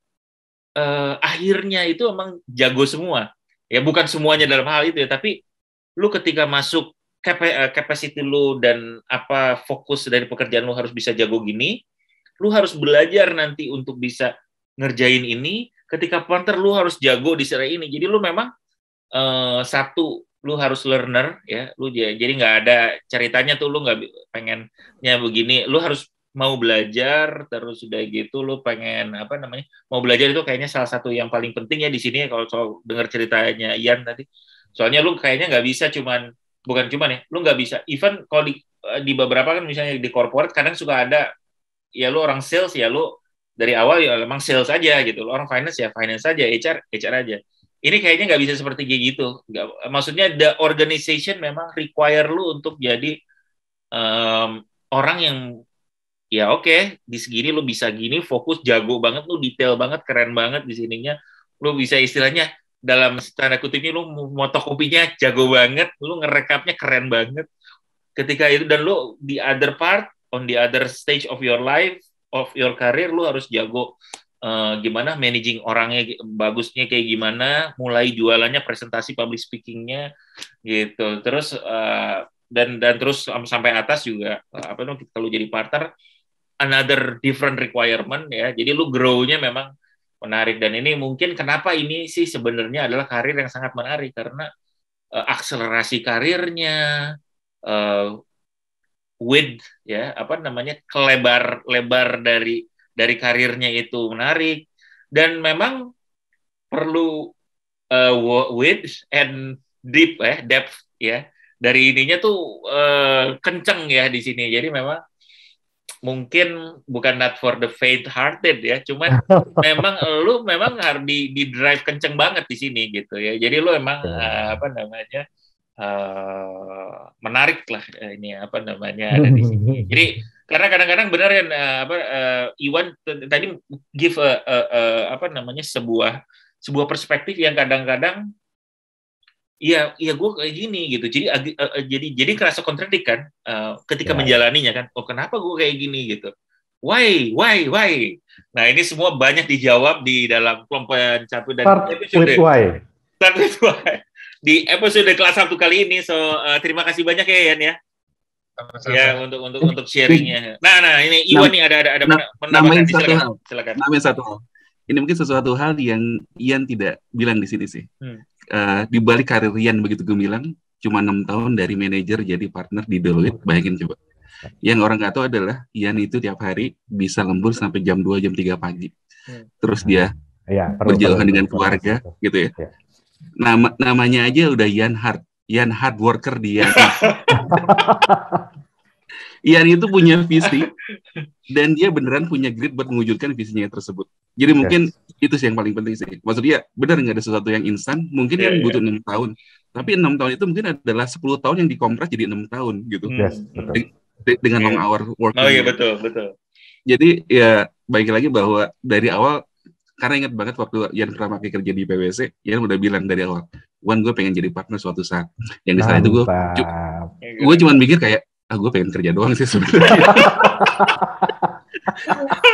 akhirnya itu emang jago semua. Ya bukan semuanya dalam hal itu ya, tapi lu ketika masuk capacity lu dan apa fokus dari pekerjaan lu harus bisa jago gini, lu harus belajar nanti untuk bisa ngerjain ini. Ketika partner lu harus jago di sisi ini. Jadi lu memang satu, lu harus learner ya, lu jadi nggak ada ceritanya tuh lu nggak pengennya begini, lu harus mau belajar, terus udah gitu lu pengen apa namanya, mau belajar itu kayaknya salah satu yang paling penting ya di sini ya, kalau dengar ceritanya Ian tadi, soalnya lu kayaknya nggak bisa bukan cuman ya, lu nggak bisa, even kalau di beberapa kan misalnya di corporate kadang suka ada, ya lu orang sales ya lu dari awal ya emang sales aja gitu, lu orang finance ya finance aja, HR aja. Ini kayaknya nggak bisa seperti kayak gitu. Nggak, maksudnya the organization memang require lu untuk jadi orang yang ya oke, di segini lu bisa gini, fokus, jago banget, lu detail banget, keren banget di sininya. Lu bisa istilahnya dalam tanda kutipnya lu motokopinya jago banget, lu ngerekapnya keren banget. Ketika itu dan lu di other part, on the other stage of your life, of your career, lu harus jago gimana managing orangnya bagusnya kayak gimana, mulai jualannya, presentasi, public speakingnya gitu, terus dan terus sampai atas juga apa namanya, kalau jadi partner another different requirement ya, jadi lu grow-nya memang menarik. Dan ini mungkin kenapa ini sih sebenarnya adalah karir yang sangat menarik karena akselerasi karirnya, width ya apa namanya, lebar dari karirnya itu menarik, dan memang perlu width and depth ya, dari ininya tuh kenceng ya di sini. Jadi memang mungkin bukan not for the faint-hearted ya, cuman memang harus di drive kenceng banget di sini gitu ya. Jadi lu emang apa namanya, menarik lah ini apa namanya ada di sini. Jadi karena kadang-kadang benar ya Iwan tadi give apa namanya sebuah perspektif yang kadang-kadang iya gue kayak gini gitu. Jadi kerasa kontradik kan ketika menjalaninya kan. Oh kenapa gue kayak gini gitu. Why? Nah ini semua banyak dijawab di dalam kelompok Capu dan episode Why. Start with Why di episode kelas 1 kali ini. So terima kasih banyak ya Ian ya. Ya untuk sharingnya. Nah ini Iwan nih ada penambahan silakan. Nambahin satu hal. Ini mungkin sesuatu hal yang Ian tidak bilang di sini sih. Di balik karir Ian begitu gemilang, cuma 6 tahun dari manajer jadi partner di Deloitte, bayangin coba. Yang orang nggak tahu adalah Ian itu tiap hari bisa lembur sampai jam 2, jam 3 pagi. Terus dia berjauhan dengan keluarga gitu ya. Namanya aja udah Ian hard worker dia. Ian itu punya visi dan dia beneran punya grit buat mewujudkan visinya tersebut. Jadi mungkin itu sih yang paling penting sih. Maksudnya benar nggak ada sesuatu yang instan. Mungkin yang butuh 6 tahun. Tapi 6 tahun itu mungkin adalah 10 tahun yang dikompres jadi 6 tahun gitu. Dengan long hour work. Oh iya betul. Jadi ya baik lagi bahwa dari awal, karena ingat banget waktu Ian pertama kali kerja di PwC, Ian udah bilang dari awal, Wan gue pengen jadi partner suatu saat. Yang di saat itu gue cuma mikir kayak, gue pengen kerja doang sih sebenarnya.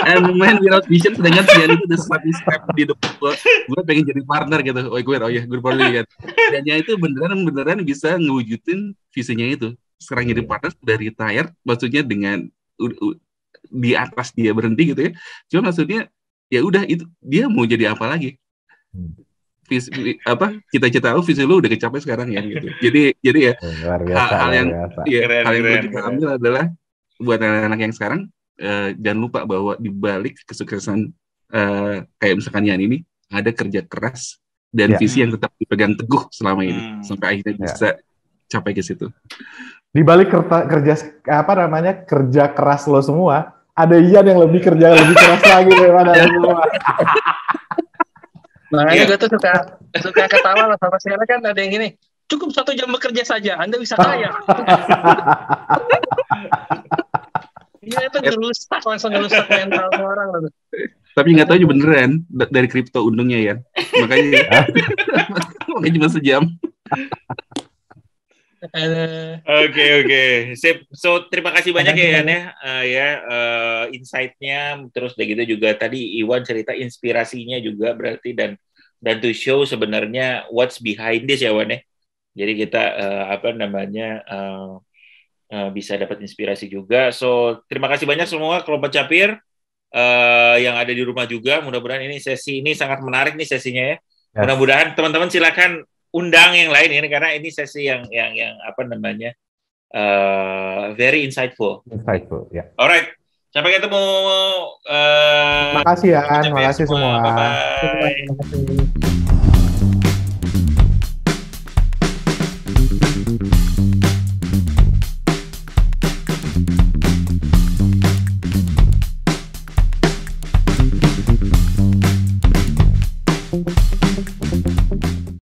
And man without vision, sedangkan Ian itu udah satu step di depan gue pengen jadi partner gitu. Gue perlu lihat. Dan ya itu beneran bisa ngewujudin visinya itu. Sekarang jadi partner udah retire, maksudnya dengan di atas dia berhenti gitu ya. Cuma maksudnya ya udah itu dia mau jadi apa lagi? Cita-cita lu, visi lu udah kecapai sekarang ya gitu. Jadi ya hal yang perlu kita ambil adalah buat anak-anak yang sekarang, jangan lupa bahwa di balik kesuksesan kayak misalkan Ian ini ada kerja keras dan visi yang tetap dipegang teguh selama ini sampai akhirnya bisa capai ke situ. Di balik kerja keras lo semua, ada Ian yang lebih keras lagi daripada lo semua. Makanya gue tuh suka ketawa lah sama sekarang kan ada yang gini, cukup 1 jam bekerja saja, Anda bisa kaya. Iya itu langsung ngerusak mental orang loh. Tapi nggak tahu aja beneran dari kripto untungnya ya, makanya. Makanya cuma sejam. Oke. Sip. So terima kasih banyak ya Ian ya, insight-nya, terus udah gitu juga tadi Iwan cerita inspirasinya juga berarti dan to show sebenarnya what's behind this ya Iwan ya. Jadi kita bisa dapat inspirasi juga. So terima kasih banyak semua kelompok Capir yang ada di rumah juga. Mudah-mudahan ini sesi ini sangat menarik nih sesinya ya. Yes. Mudah-mudahan teman-teman silakan undang yang lain ini karena ini sesi yang very insightful. Ya. Alright, sampai ketemu. Terima kasih ya, terima kasih semua. Bye bye.